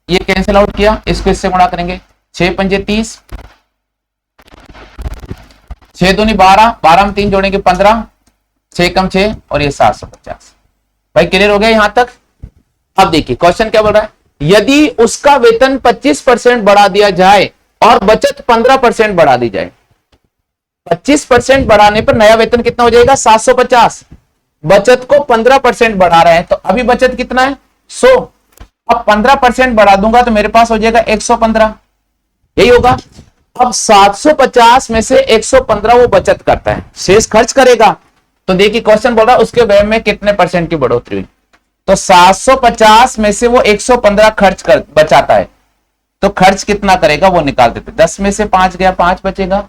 ये कैंसिल आउट किया, इसको इससे गुणा करेंगे, 6 पंजे 30, 6 दूनी 12, 12 में 3 जोड़ेंगे 15, 6 कम 6 और ये 750। भाई क्लियर हो गया यहां तक। अब देखिए क्वेश्चन क्या बोल रहा है, यदि उसका वेतन 25% बढ़ा दिया जाए और बचत 15% बढ़ा दी जाए। 25% बढ़ाने पर नया वेतन कितना हो जाएगा 750, बचत को 15% बढ़ा रहे हैं तो अभी बचत कितना है 100। अब 15% बढ़ा दूंगा तो मेरे पास हो जाएगा 115, यही होगा। अब 750 में से 115 वो बचत करता है, शेष खर्च करेगा। तो देखिए क्वेश्चन बोल रहा है उसके व्यय में कितने % की बढ़ोतरी हुई। तो 750 में से वो 115 खर्च कर बचाता है, तो खर्च कितना करेगा वो निकाल देते। 10 में से 5 गया 5 बचेगा,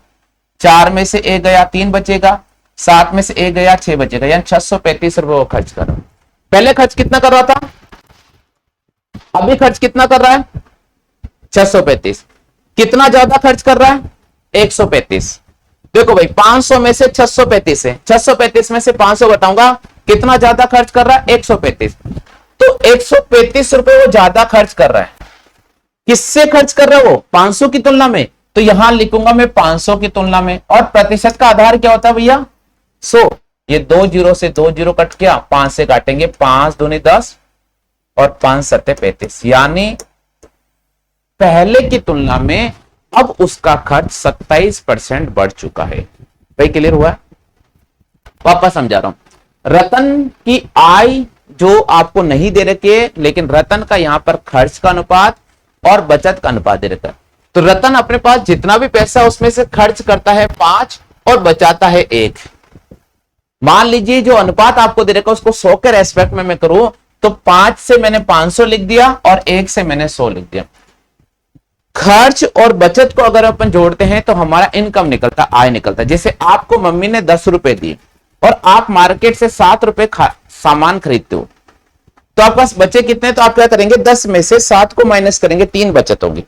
4 में से 1 गया 3 बचेगा, 7 में से 1 गया 6 बचेगा, यानी 635 रुपए वो खर्च कर रहा है। पहले खर्च कितना कर रहा था, अभी खर्च कितना कर रहा है 635। कितना ज्यादा खर्च कर रहा है 135। देखो भाई 500 में से 635 है, 635 में से 500 बताऊंगा कितना ज्यादा खर्च कर रहा है 135। तो 135 रुपए वो ज्यादा खर्च कर रहा है। किससे खर्च कर रहा है वो 500 की तुलना में, तो यहां लिखूंगा मैं 500 की तुलना में। और प्रतिशत का आधार क्या होता है भैया 100। ये 2 जीरो से 2 जीरो कट गया, 5 से काटेंगे, 5 दूनी 10 और 5 सत्ते 35, यानी पहले की तुलना में अब उसका खर्च 27% बढ़ चुका है। भाई क्लियर हुआ? वापस समझा रहा हूं, रतन की आय जो आपको नहीं दे रखे, लेकिन रतन का यहां पर खर्च का अनुपात और बचत का अनुपात दे रखा है। तो रतन अपने पास जितना भी पैसा उसमें से खर्च करता है 5 और बचाता है 1। मान लीजिए जो अनुपात आपको दे रखा है उसको 100 के रेस्पेक्ट में मैं करूं तो 5 से मैंने 500 लिख दिया और 1 से मैंने 100 लिख दिया। खर्च और बचत को अगर अपन जोड़ते हैं तो हमारा इनकम निकलता, आय निकलता। जैसे आपको मम्मी ने 10 रुपए दिए और आप मार्केट से 7 रुपए सामान खरीदते हो, तो आपके पास बचे कितने, तो आप क्या करेंगे 10 में से 7 को माइनस करेंगे, 3 बचत होगी।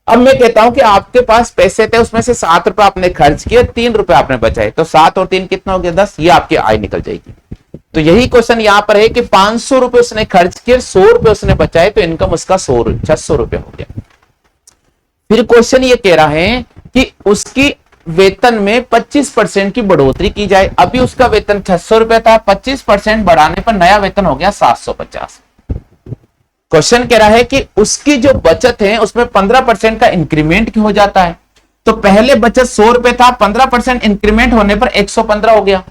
अब मैं कहता हूं कि आपके पास पैसे थे, उसमें से 7 रुपए आपने खर्च किए, 3 रुपए आपने बचाए, तो 7 और 3 कितना हो गया 10, ये आपकी आय निकल जाएगी। तो यही क्वेश्चन यहां पर है कि 500 रुपए उसने खर्च किए, 100 रुपए उसने बचाए, तो इनकम उसका 600 रुपए हो गया। फिर क्वेश्चन ये कह रहा है कि उसकी वेतन में 25% की बढ़ोतरी की जाए। अभी उसका वेतन 600 रुपए था, 25% बढ़ाने पर नया वेतन हो गया 750। क्वेश्चन कह रहा है कि उसकी जो बचत है उसमें 15% का इंक्रीमेंट क्यों हो जाता है। तो पहले बचत 100 रुपए था, 15% इंक्रीमेंट होने पर 115 हो गया।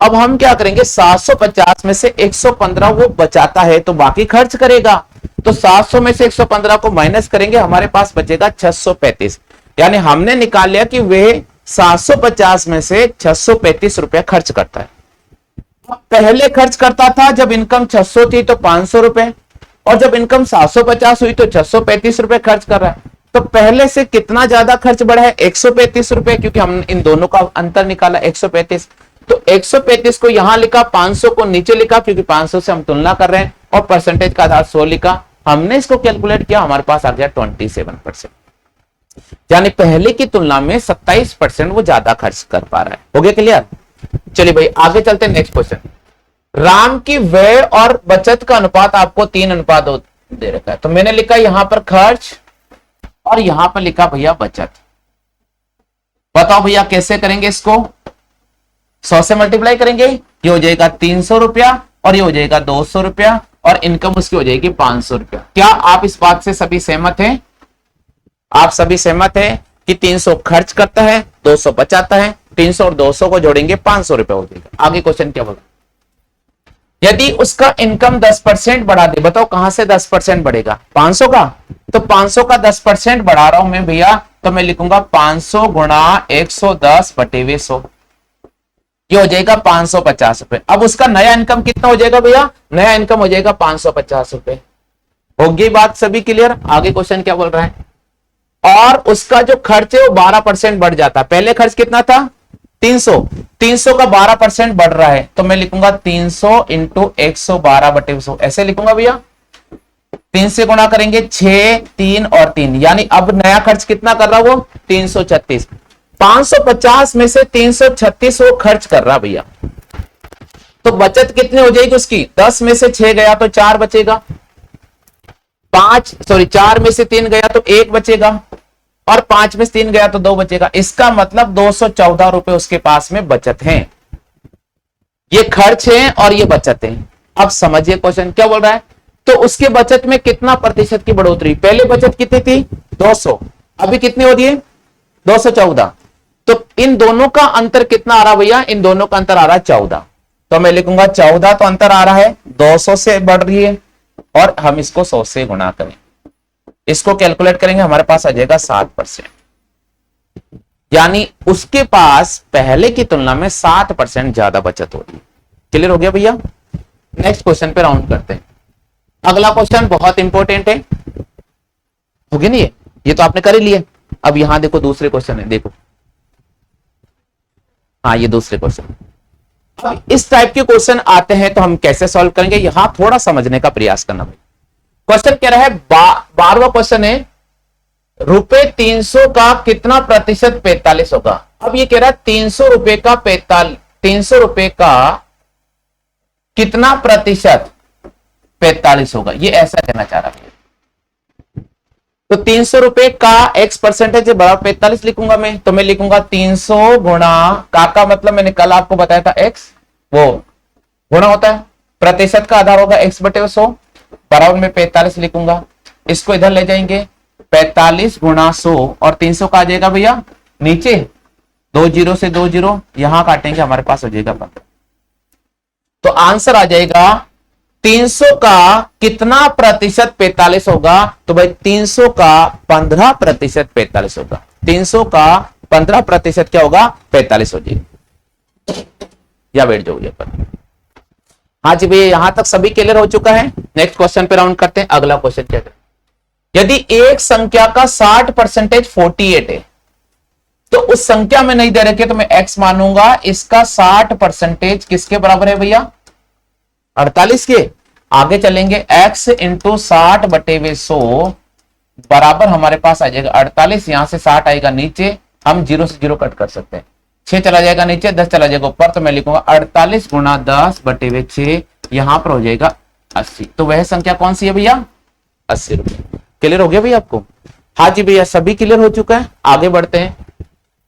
अब हम क्या करेंगे 750 में से 115 वो बचाता है तो बाकी खर्च करेगा, तो 700 में से 115 को माइनस करेंगे, हमारे पास बचेगा 635। यानी हमने निकाल लिया कि वे 750 में से 635 रुपया खर्च करता है। पहले खर्च करता था जब इनकम 600 थी तो 500 रुपए, और जब इनकम 750 हुई तो 635 रुपए खर्च कर रहा है। तो पहले से कितना ज्यादा खर्च बढ़ा है? 135 रुपए, क्योंकि हमने इन दोनों का अंतर निकाला 135। तो 135 को यहां लिखा, 500 को नीचे लिखा, क्योंकि 500 से हम तुलना कर रहे हैं, और परसेंटेज का आधार 100 लिखा। हमने इसको कैलकुलेट किया, हमारे पास आ गया 27%। यानी पहले की तुलना में 27% वो ज्यादा खर्च कर पा रहा है। हो गया क्लियर? चलिए भाई आगे चलते हैं। नेक्स्ट क्वेश्चन, राम की व्यय और बचत का अनुपात आपको 3:2 दे रखा है। तो मैंने लिखा यहां पर खर्च और यहां पर लिखा भैया बचत। बताओ भैया कैसे करेंगे इसको? 100 से मल्टीप्लाई करेंगे, ये हो जाएगा 300 रुपया और ये हो जाएगा 200 रुपया, और इनकम उसकी हो जाएगी 500 रुपया। क्या आप इस बात से सभी सहमत हैं? आप सभी सहमत हैं कि 300 खर्च करता है, 200 बचाता है, 300 और 200 को जोड़ेंगे 500 रुपया हो जाएगा। आगे क्वेश्चन क्या बोला? यदि उसका इनकम 10% बढ़ा दे, बताओ कहां से 10% बढ़ेगा? 500 का। तो 500 का 10% बढ़ा रहा हूं मैं भैया, तो मैं लिखूंगा 500 गुणा 110 बटे 100, ये हो जाएगा 550 रुपए। अब उसका नया इनकम कितना हो जाएगा भैया? नया इनकम हो जाएगा 550 रुपए। होगी बात सभी क्लियर? आगे क्वेश्चन क्या बोल रहा है? और उसका जो खर्च है वो 12% बढ़ जाता है। पहले खर्च कितना था? 300 का 12% बढ़ रहा है, तो मैं लिखूंगा 300 इंटू 112 बटे 100, ऐसे लिखूंगा भैया। 3 से गुणा करेंगे 6, 3 और 3, यानी अब नया खर्च कितना कर रहा वो? 336। 550 में से 336 वो खर्च कर रहा भैया, तो बचत कितनी हो जाएगी उसकी? 10 में से 6 गया तो 4 बचेगा, 4 में से 3 गया तो 1 बचेगा, और 5 में से 3 गया तो 2 बचेगा। इसका मतलब 214 रुपए उसके पास में बचत है। ये खर्च है और ये बचत है। अब समझिए क्वेश्चन क्या बोल रहा है। तो उसके बचत में कितना प्रतिशत की बढ़ोतरी? पहले बचत कितनी थी? 200, अभी कितनी हो रही है? 214। तो इन दोनों का अंतर कितना आ रहा भैया? इन दोनों का अंतर आ रहा है 14। तो मैं लिखूंगा 14 तो अंतर आ रहा है, 200 से बढ़ रही है, और हम इसको 100 से गुणा करें, इसको कैलकुलेट करेंगे, हमारे पास आ जाएगा 7%। यानी उसके पास पहले की तुलना में 7% ज्यादा बचत हो रही है। क्लियर हो गया भैया? नेक्स्ट क्वेश्चन पे राउंड करते हैं। अगला क्वेश्चन बहुत इंपॉर्टेंट है। हो गया नहीं? ये तो आपने कर ही लिए। अब यहां देखो दूसरे क्वेश्चन है, देखो। हाँ ये दूसरे क्वेश्चन। अब इस टाइप के क्वेश्चन आते हैं तो हम कैसे सॉल्व करेंगे, यहां थोड़ा समझने का प्रयास करना भाई। क्वेश्चन कह रहा है, 12वां क्वेश्चन है, रुपए 300 का कितना प्रतिशत 45 होगा। अब ये कह रहा है 300 रुपए का कितना प्रतिशत 45 होगा, ये ऐसा कहना चाह रहा है। तो 300 रुपए का x परसेंटेज बराबर 45 लिखूंगा मैं। तो मैं लिखूंगा 300 गुणा का मतलब मैंने कल आपको बताया था x, वो गुणा होता है, प्रतिशत का आधार होगा x बटे 100, बराबर में 45 लिखूंगा। इसको इधर ले जाएंगे, 45 गुणा 100, और 300 का आ जाएगा भैया नीचे, 2 जीरो से 2 जीरो यहां काटेंगे, हमारे पास हो जाएगा 15। तो आंसर आ जाएगा 300 का कितना प्रतिशत 45 होगा। तो भाई 300 का 15% 45 होगा। 300 का 15% क्या होगा? 45 हो जाएगा। या बैठ जाओ ये पर। हाँ जी भैया, यहां तक सभी क्लियर हो चुका है। नेक्स्ट क्वेश्चन पे राउंड करते हैं। अगला क्वेश्चन क्या है, यदि एक संख्या का 60% 48 है, तो उस संख्या में नहीं दे रखे तो मैं x मानूंगा, इसका 60% किसके बराबर है भैया? 48 के। आगे चलेंगे, x इंटू 60 बटे 100 बराबर हमारे पास आ जाएगा 48। यहां से 60 आएगा नीचे, हम 0 से 0 कट कर सकते हैं, 6 चला जाएगा नीचे, 10 चला जाएगा ऊपर, तो मैं लिखूंगा 48 गुणा 10 बटे 6, यहां पर हो जाएगा 80। तो वह संख्या कौन सी है भैया? 80 रुपए। क्लियर हो गया भैया आपको? हाँ जी भैया, सभी क्लियर हो चुका है। आगे बढ़ते हैं।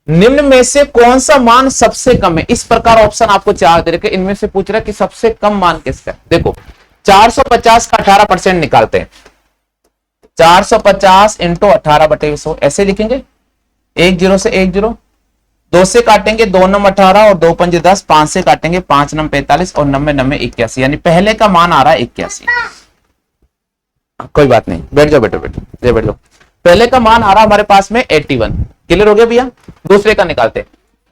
निम्न में से कौन सा मान सबसे कम है? इस प्रकार ऑप्शन आपको 4 दे रखे, इनमें से पूछ रहा है कि सबसे कम मान किसका है। देखो 450 का 18% निकालते हैं, 450 इंटू 18 बटे 100, ऐसे लिखेंगे, 1 0 से 1 0, 2 से काटेंगे 2 नम 18 और 2 पंजे 10, 5 से काटेंगे 5 नम 45 और 9 9 81, यानी पहले का मान आ रहा है 81। कोई बात नहीं, बैठ जाओ बैठो बैठो, ये बैठ जाओ। पहले का मान आ रहा हमारे पास में 81, क्लियर हो गया भैया। दूसरे का निकालते,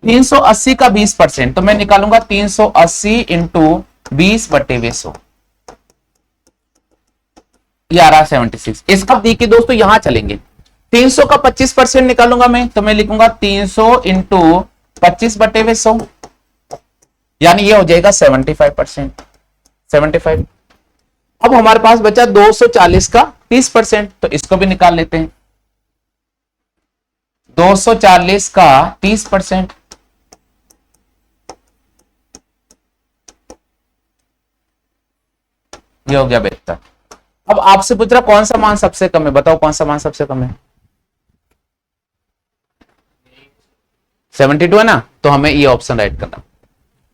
380 का 20%, तो मैं निकालूंगा 380 इंटू 20/100, ये आ रहा 76। इसका देखिए दोस्तों यहां चलेंगे, 300 का 25% निकालूंगा मैं, तो मैं लिखूंगा 300 इंटू 25/100, यानी ये हो जाएगा 75%, 75। अब हमारे पास बचा 240 का 30%, तो इसको भी निकाल लेते हैं। 240 का 30%, ये हो गया 72। अब आपसे पूछ रहा कौन सा मान सबसे कम है, बताओ कौन सा मान सबसे कम है। 72 है ना, तो हमें ये ऑप्शन राइट करना।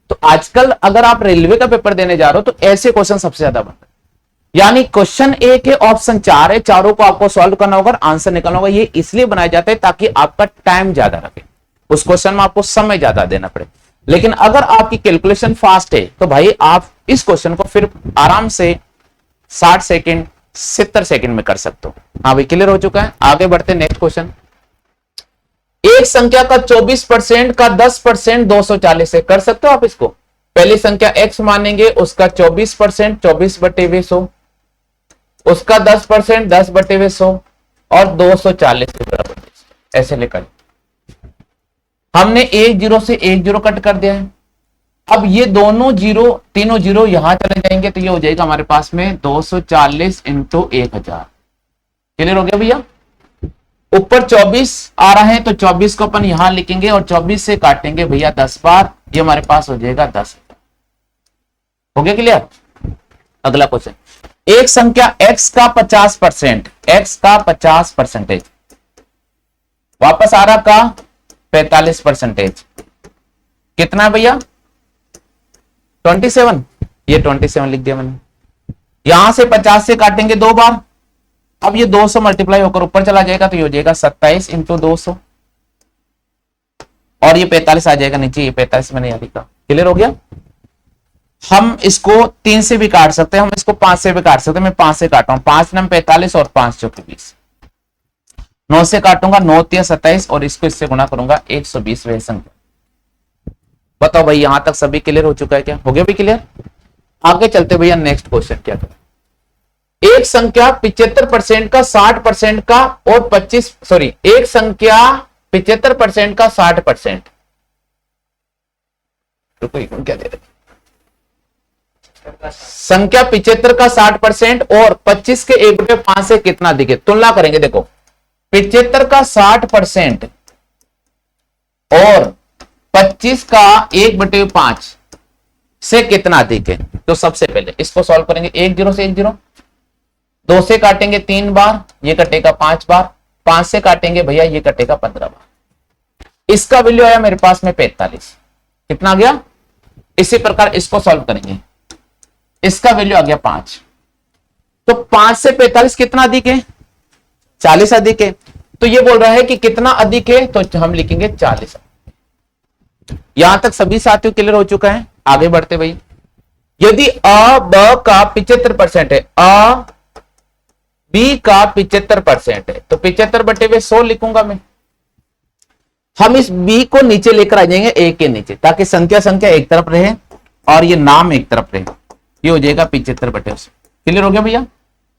तो आजकल अगर आप रेलवे का पेपर देने जा रहे हो तो ऐसे क्वेश्चन सबसे ज्यादा बनते हैं, यानी क्वेश्चन एक है, ऑप्शन 4 है, चारों को आपको सॉल्व करना होगा, आंसर निकालना होगा। ये इसलिए बनाया जाता है ताकि आपका टाइम ज्यादा रखे, उस क्वेश्चन में आपको समय ज्यादा देना पड़े। लेकिन अगर आपकी कैलकुलेशन फास्ट है तो भाई आप इस क्वेश्चन को फिर आराम से 60 सेकेंड 70 सेकेंड में कर सकते हो। हाँ भाई क्लियर हो चुका है, आगे बढ़ते नेक्स्ट क्वेश्चन। एक संख्या का 24% का 10% 240 है, कर सकते हो आप इसको। पहली संख्या x मानेंगे, उसका 24% 24/100, उसका 10% 10/100 और 240 के बराबर, ऐसे लेकर हमने एक जीरो से एक जीरो कट कर दिया है। अब ये दोनों जीरो, तीनों जीरो यहां चले जाएंगे, तो ये हो जाएगा हमारे पास में 240 इंटू 1000। क्लियर हो गया भैया। ऊपर 24 आ रहा है तो 24 को अपन यहां लिखेंगे और 24 से काटेंगे भैया 10 बार, ये हमारे पास हो जाएगा 10। हो गया क्लियर। अगला क्वेश्चन, एक संख्या x का 50%, x का 50%, वापस आ रहा का 45%, कितना भैया 27, ये 27 लिख दिया मैंने। यहां से 50 से काटेंगे 2 बार, अब ये 200 मल्टीप्लाई होकर ऊपर चला जाएगा, तो ये हो जाएगा 27 इंटू 200 और ये 45 आ जाएगा नीचे, ये 45 मैंने यहां लिखा। क्लियर हो गया। हम इसको 3 से भी काट सकते हैं, हम इसको 5 से भी काट सकते हैं। मैं 5 से काटा हूं, 5 नम 45 और 5 चौके 20, 9 से काटूंगा 9 तिया 27 और इसको इससे गुणा करूंगा 120 वह संख्या। बताओ भाई यहां तक सभी क्लियर हो चुका है क्या, हो गया भी क्लियर। आगे चलते भैया नेक्स्ट क्वेश्चन क्या करें। एक संख्या 75% का 60% का और 25, सॉरी एक संख्या 75% का 60%, क्या दे रहे, संख्या 75 का 60% और 25 के 1/5 से कितना दिखे, तुलना करेंगे। देखो 75 का 60% और 25 का 1/5 से कितना अधिक है, तो सबसे पहले इसको सॉल्व करेंगे। 1 0 से 1 0, 2 से काटेंगे 3 बार, ये कटेगा 5 बार, 5 से काटेंगे भैया ये कटेगा 15 बार। इसका वैल्यू आया मेरे पास में 45, कितना आ गया। इसी प्रकार इसको सॉल्व करेंगे, इसका वैल्यू आ गया 5, तो 5 से 45 कितना अधिक है, 40 अधिक है। तो ये बोल रहा है कि कितना अधिक है, तो हम लिखेंगे 40। यहां तक सभी साथियों क्लियर हो चुका है। आगे बढ़ते भाई, यदि अ ब का 75% है, अ बी का 75% है, तो 75/100 लिखूंगा मैं। हम इस बी को नीचे लेकर आ जाएंगे ए के नीचे, ताकि संख्या संख्या एक तरफ रहे और ये नाम एक तरफ रहे, ये हो जाएगा 75/100। क्लियर हो गया भैया।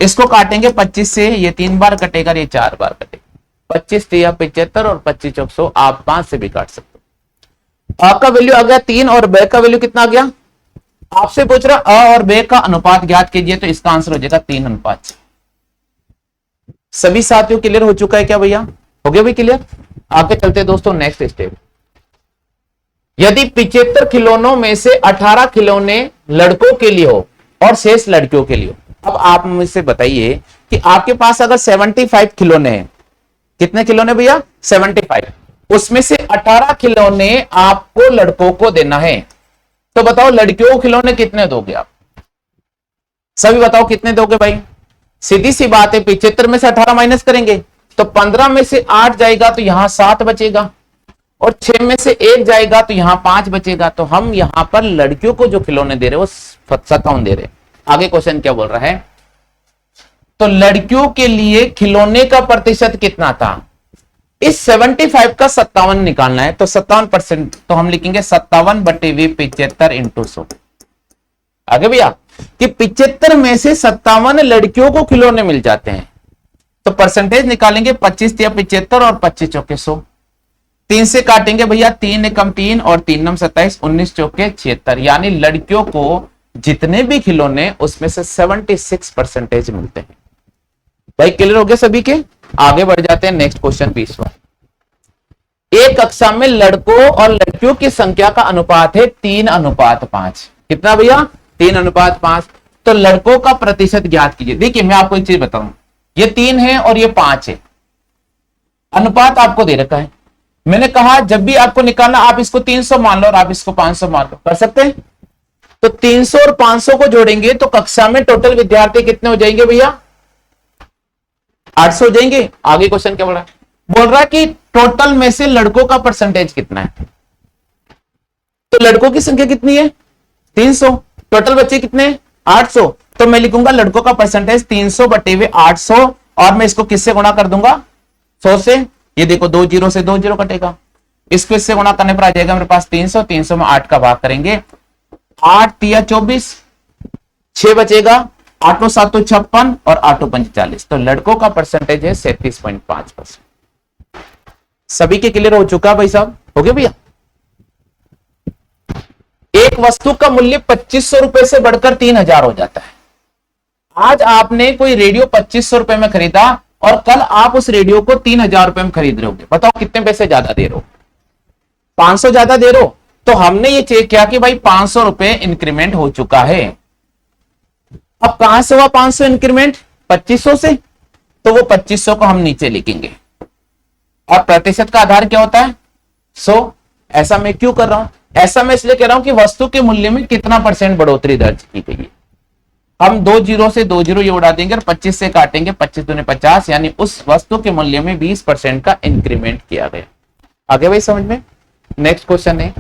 इसको काटेंगे 25 से, ये 3 बार कटेगा, ये 4 बार कटेगा। 25 तिया 75 और 25 चौक 100, आप 5 से भी काट सकते हो। अ का वैल्यू आ गया 3 और ब का वैल्यू कितना आ गया। आपसे पूछ रहा अ और ब का अनुपात ज्ञात कीजिए, तो इसका आंसर हो जाएगा 3:6। सभी साथियों क्लियर हो चुका है क्या भैया, हो गया भाई क्लियर। आगे चलते हैं दोस्तों नेक्स्ट स्टेप। यदि 75 खिलौनों में से 18 खिलौने लड़कों के लिए हो और शेष लड़कियों के लिए हो। अब आप मुझसे बताइए कि आपके पास अगर 75 खिलौने हैं, कितने खिलौने भैया 75, उसमें से 18 खिलौने आपको लड़कों को देना है, तो बताओ लड़कियों को खिलौने कितने दोगे आप, सभी बताओ कितने दोगे भाई। सीधी सी बात है, 75 में से 18 माइनस करेंगे तो 15 में से 8 जाएगा, तो यहां 7 बचेगा, और 6 में से 1 जाएगा तो यहां 5 बचेगा। तो हम यहां पर लड़कियों को जो खिलौने दे रहे वो 57 दे रहे। आगे क्वेश्चन क्या बोल रहा है, तो लड़कियों के लिए खिलौने का प्रतिशत कितना था? इस 75 का 57 निकालना है, तो 57%, तो हम लिखेंगे 57/75 इंटू 100। आगे भैया कि 75 में से 57 लड़कियों को खिलौने मिल जाते हैं, तो परसेंटेज निकालेंगे 25 या 75 और 25 चौके 100। 3 से काटेंगे भैया, 3 एकम 3 और 3 नम 27, 19 चौके 76, यानी लड़कियों को जितने भी खिलौने उसमें से 76% मिलते हैं। भाई क्लियर हो गया सभी के? आगे बढ़ जाते हैं, नेक्स्ट क्वेश्चन 20वां। एक कक्षा में लड़कों और लड़कियों की संख्या का अनुपात है 3:5। कितना भैया? 3:5। तो लड़कों का प्रतिशत ज्ञात कीजिए। देखिए मैं आपको एक चीज बताऊं, ये 3 है और ये 5 है, अनुपात आपको दे रखा है। मैंने कहा जब भी आपको निकालना, आप इसको 300 मान लो और आप इसको 500 मान लो, कर सकते हैं? तो 300 और 500 को जोड़ेंगे तो कक्षा में टोटल विद्यार्थी कितने हो जाएंगे भैया? 800 हो जाएंगे। आगे क्वेश्चन क्या बोल रहा है? बोल रहा है कि टोटल में से लड़कों का परसेंटेज कितना है। तो लड़कों की संख्या कितनी है? 300। टोटल बच्चे कितने? 800। तो मैं लिखूंगा लड़कों का परसेंटेज 300/800, और मैं इसको किससे गुणा कर दूंगा? 100 से। ये देखो 2 जीरो से 2 जीरो कटेगा, इसको इससे गुणा करने पर आ जाएगा मेरे पास 300। 300 में 8 का भाग करेंगे, 8 तिया 24, 6 बचेगा, 8 7 56 और 8 5 40। तो लड़कों का परसेंटेज है 37.5%। सभी के क्लियर हो चुका भाई साहब? हो गया भैया? एक वस्तु का मूल्य 2500 रुपए से बढ़कर 3000 हो जाता है। आज आपने कोई रेडियो 2500 रुपए में खरीदा और कल आप उस रेडियो को 3000 रुपए में खरीद रहे होगे। बताओ कितने पैसे ज्यादा दे रहे हो? 500 ज्यादा दे रहे हो। तो हमने ये चेक किया कि भाई 500 रुपए इंक्रीमेंट हो चुका है। अब कहां से हुआ 500 इंक्रीमेंट? 2500 से। तो वो 2500 को हम नीचे लिखेंगे, और प्रतिशत का आधार क्या होता है? 100। ऐसा मैं क्यों कर रहा हूं? ऐसा मैं इसलिए कह रहा हूं कि वस्तु के मूल्य में कितना % बढ़ोतरी दर्ज की गई है। हम 2 जीरो से 2 जीरो ये उड़ा देंगे और 25 से काटेंगे, 25 दूने 50, यानी उस वस्तु के मूल्य में 20% का इंक्रीमेंट किया गया। आगे भाई समझ में? नेक्स्ट क्वेश्चन है,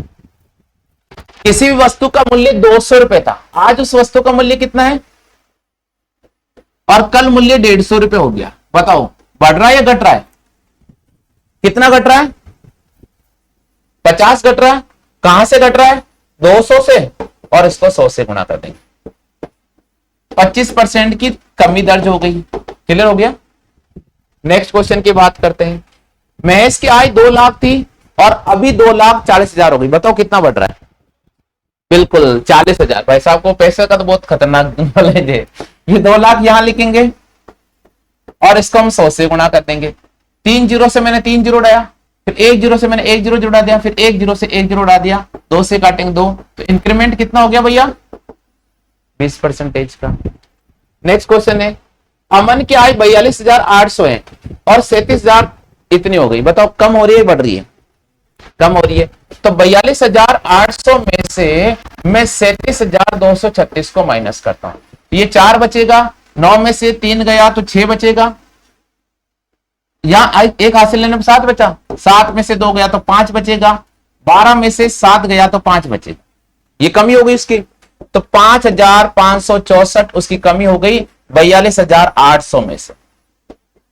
किसी भी वस्तु का मूल्य 200 रुपए था, आज उस वस्तु का मूल्य कितना है? और कल मूल्य 150 रुपए हो गया। बताओ बढ़ रहा है या घट रहा है? कितना घट रहा है? 50 घट रहा है। कहां से घट रहा है? 200 से, और इसको 100 से गुणा कर देंगे, 25% की कमी दर्ज हो गई। क्लियर हो गया? नेक्स्ट क्वेश्चन की बात करते हैं। महेश की आय 2 लाख थी और अभी 2,40,000 हो गई। बताओ कितना बढ़ रहा है? बिल्कुल 40,000। भाई साहब को पैसे का तो बहुत खतरनाक नॉलेज है। ये 2 लाख यहां लिखेंगे और इसको हम 100 से गुणा कर देंगे। 3 जीरो से मैंने 3 जीरो उड़ाया, फिर 1 जीरो से मैंने 1 जीरो जुड़ा दिया, फिर 1 जीरो से 1 जीरो उड़ा दिया, 2 से काटेंगे 2। तो इंक्रीमेंट कितना हो गया भैया? 20% का। नेक्स्ट क्वेश्चन है, अमन की आय 42,800 है और 37,000 इतनी हो गई। बताओ कम हो रही है बढ़ रही है? कम हो रही है। तो 42,800 में से मैं 37,236 को माइनस करता हूं, ये 4 बचेगा। 9 में से 3 गया तो 6 बचेगा। यहां एक हासिल लेने पर 7 बचा, 7 में से 2 गया तो 5 बचेगा, 12 में से 7 गया तो 5 बचेगा। ये कमी हो गई उसकी, तो 5,564 उसकी कमी हो गई 42,800 में से,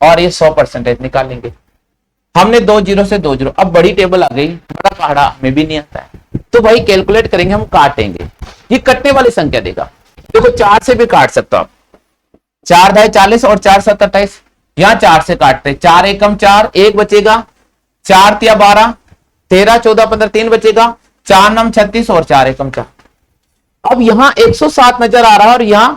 और ये 100% निकालेंगे। हमने 2 जीरो से 2 जीरो, अब बड़ी टेबल आ गई, बड़ा पहाड़ा हमें भी नहीं आता है, तो भाई कैलकुलेट करेंगे, हम काटेंगे। ये कटने वाली संख्या देगा। देखो 4 से भी काट सकते हो आप, 4 ढाई 40 और 4 7 28, यहां 4 से काटते, 4 एकम 4, 1 बचेगा, 4 तिया 12, 13 14 15 3 बचेगा, 4 नम 36 और 4 एकम 4। अब यहां 107 नजर आ रहा है और यहां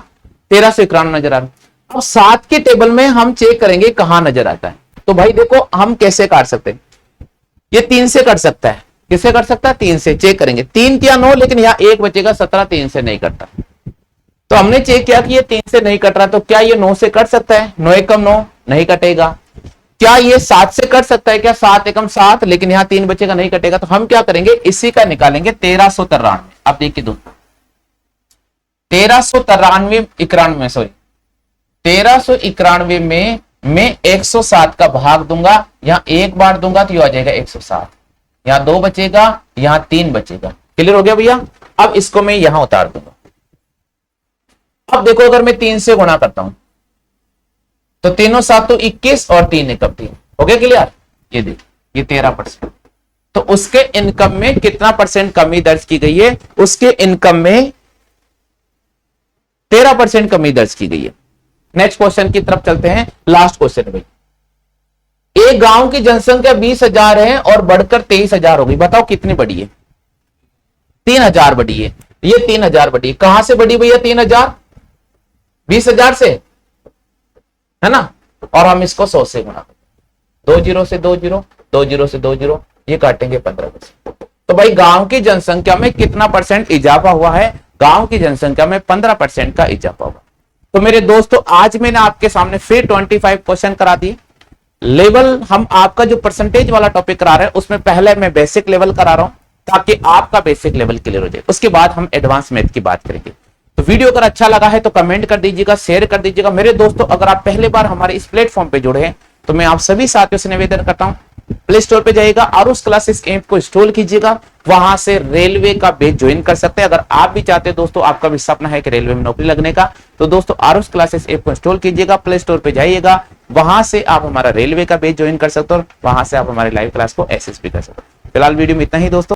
1391 नजर आ रहा है। अब 7 के टेबल में हम चेक करेंगे कहां नजर आता है। तो भाई देखो हम कैसे काट सकते हैं, ये 3 से कट सकता है। किससे कट सकता है? 3 से। चेक करेंगे, 3 तिया 9, लेकिन यहां 1 बचेगा 17, 3 से नहीं कटता। तो हमने चेक किया कि ये 3 से नहीं कट रहा, तो क्या ये 9 से कट सकता है? 9 एकम 9 नहीं कटेगा। क्या ये 7 से कट सकता है? क्या 7 एकम 7, लेकिन यहां 3 बचेगा, नहीं कटेगा। तो हम क्या करेंगे, इसी का निकालेंगे 1393। आप देखिए दो 1393 सॉरी 1391 में मैं 107 का भाग दूंगा, यहां 1 बार दूंगा तो ये आ जाएगा 107, यहां 2 बचेगा, यहां 3 बचेगा। क्लियर हो गया भैया? अब इसको मैं यहां उतार दूंगा। अब देखो अगर मैं 3 से गुणा करता हूं तो तीनों सात तो 21 और 3 एकम 3, हो गया क्लियर। ये देख, ये 13%। तो उसके इनकम में कितना परसेंट कमी दर्ज की गई है? उसके इनकम में 13% कमी दर्ज की गई है। नेक्स्ट क्वेश्चन की तरफ चलते हैं, लास्ट क्वेश्चन है भाई। एक गांव की जनसंख्या 20,000 है और बढ़कर 23,000 हो गई, बताओ कितनी बढ़ी है? 3,000 बढ़ी है। ये 3,000 बढ़ी है, कहां से बढ़ी भैया? 3,000 20,000 से, है ना। और हम इसको 100 से गुणा, 2 जीरो से 2 जीरो, 2 जीरो से 2 जीरो, ये काटेंगे 15%। तो भाई गांव की जनसंख्या में कितना परसेंट इजाफा हुआ है? गांव की जनसंख्या में 15% का इजाफा हुआ। तो मेरे दोस्तों आज मैंने आपके सामने फिर 25 क्वेश्चन करा दिए। लेवल हम आपका जो परसेंटेज वाला टॉपिक करा रहे हैं उसमें पहले मैं बेसिक लेवल करा रहा हूं ताकि आपका बेसिक लेवल क्लियर हो जाए, उसके बाद हम एडवांस मैथ की बात करेंगे। तो वीडियो अगर अच्छा लगा है तो कमेंट कर दीजिएगा, शेयर कर दीजिएगा। मेरे दोस्तों अगर आप पहली बार हमारे इस प्लेटफॉर्म पे जुड़े हैं तो मैं आप सभी साथियों से निवेदन करता हूं, प्ले स्टोर पे जाइएगा और उस क्लासेस ऐप को इंस्टॉल कीजिएगा, वहां से रेलवे का बैच ज्वाइन कर सकते हैं। अगर आप भी चाहते हैं दोस्तों, आपका भी सपना है कि रेलवे में नौकरी लगने का, तो दोस्तों आरुष क्लासेस ऐप को इंस्टॉल कीजिएगा, प्ले स्टोर पे जाइएगा, वहां से आप हमारा रेलवे का बैच ज्वाइन कर सकते हो और वहां से आप हमारे लाइव क्लास को एक्सेस भी कर सकते हो। फिलहाल वीडियो में इतना ही दोस्तों।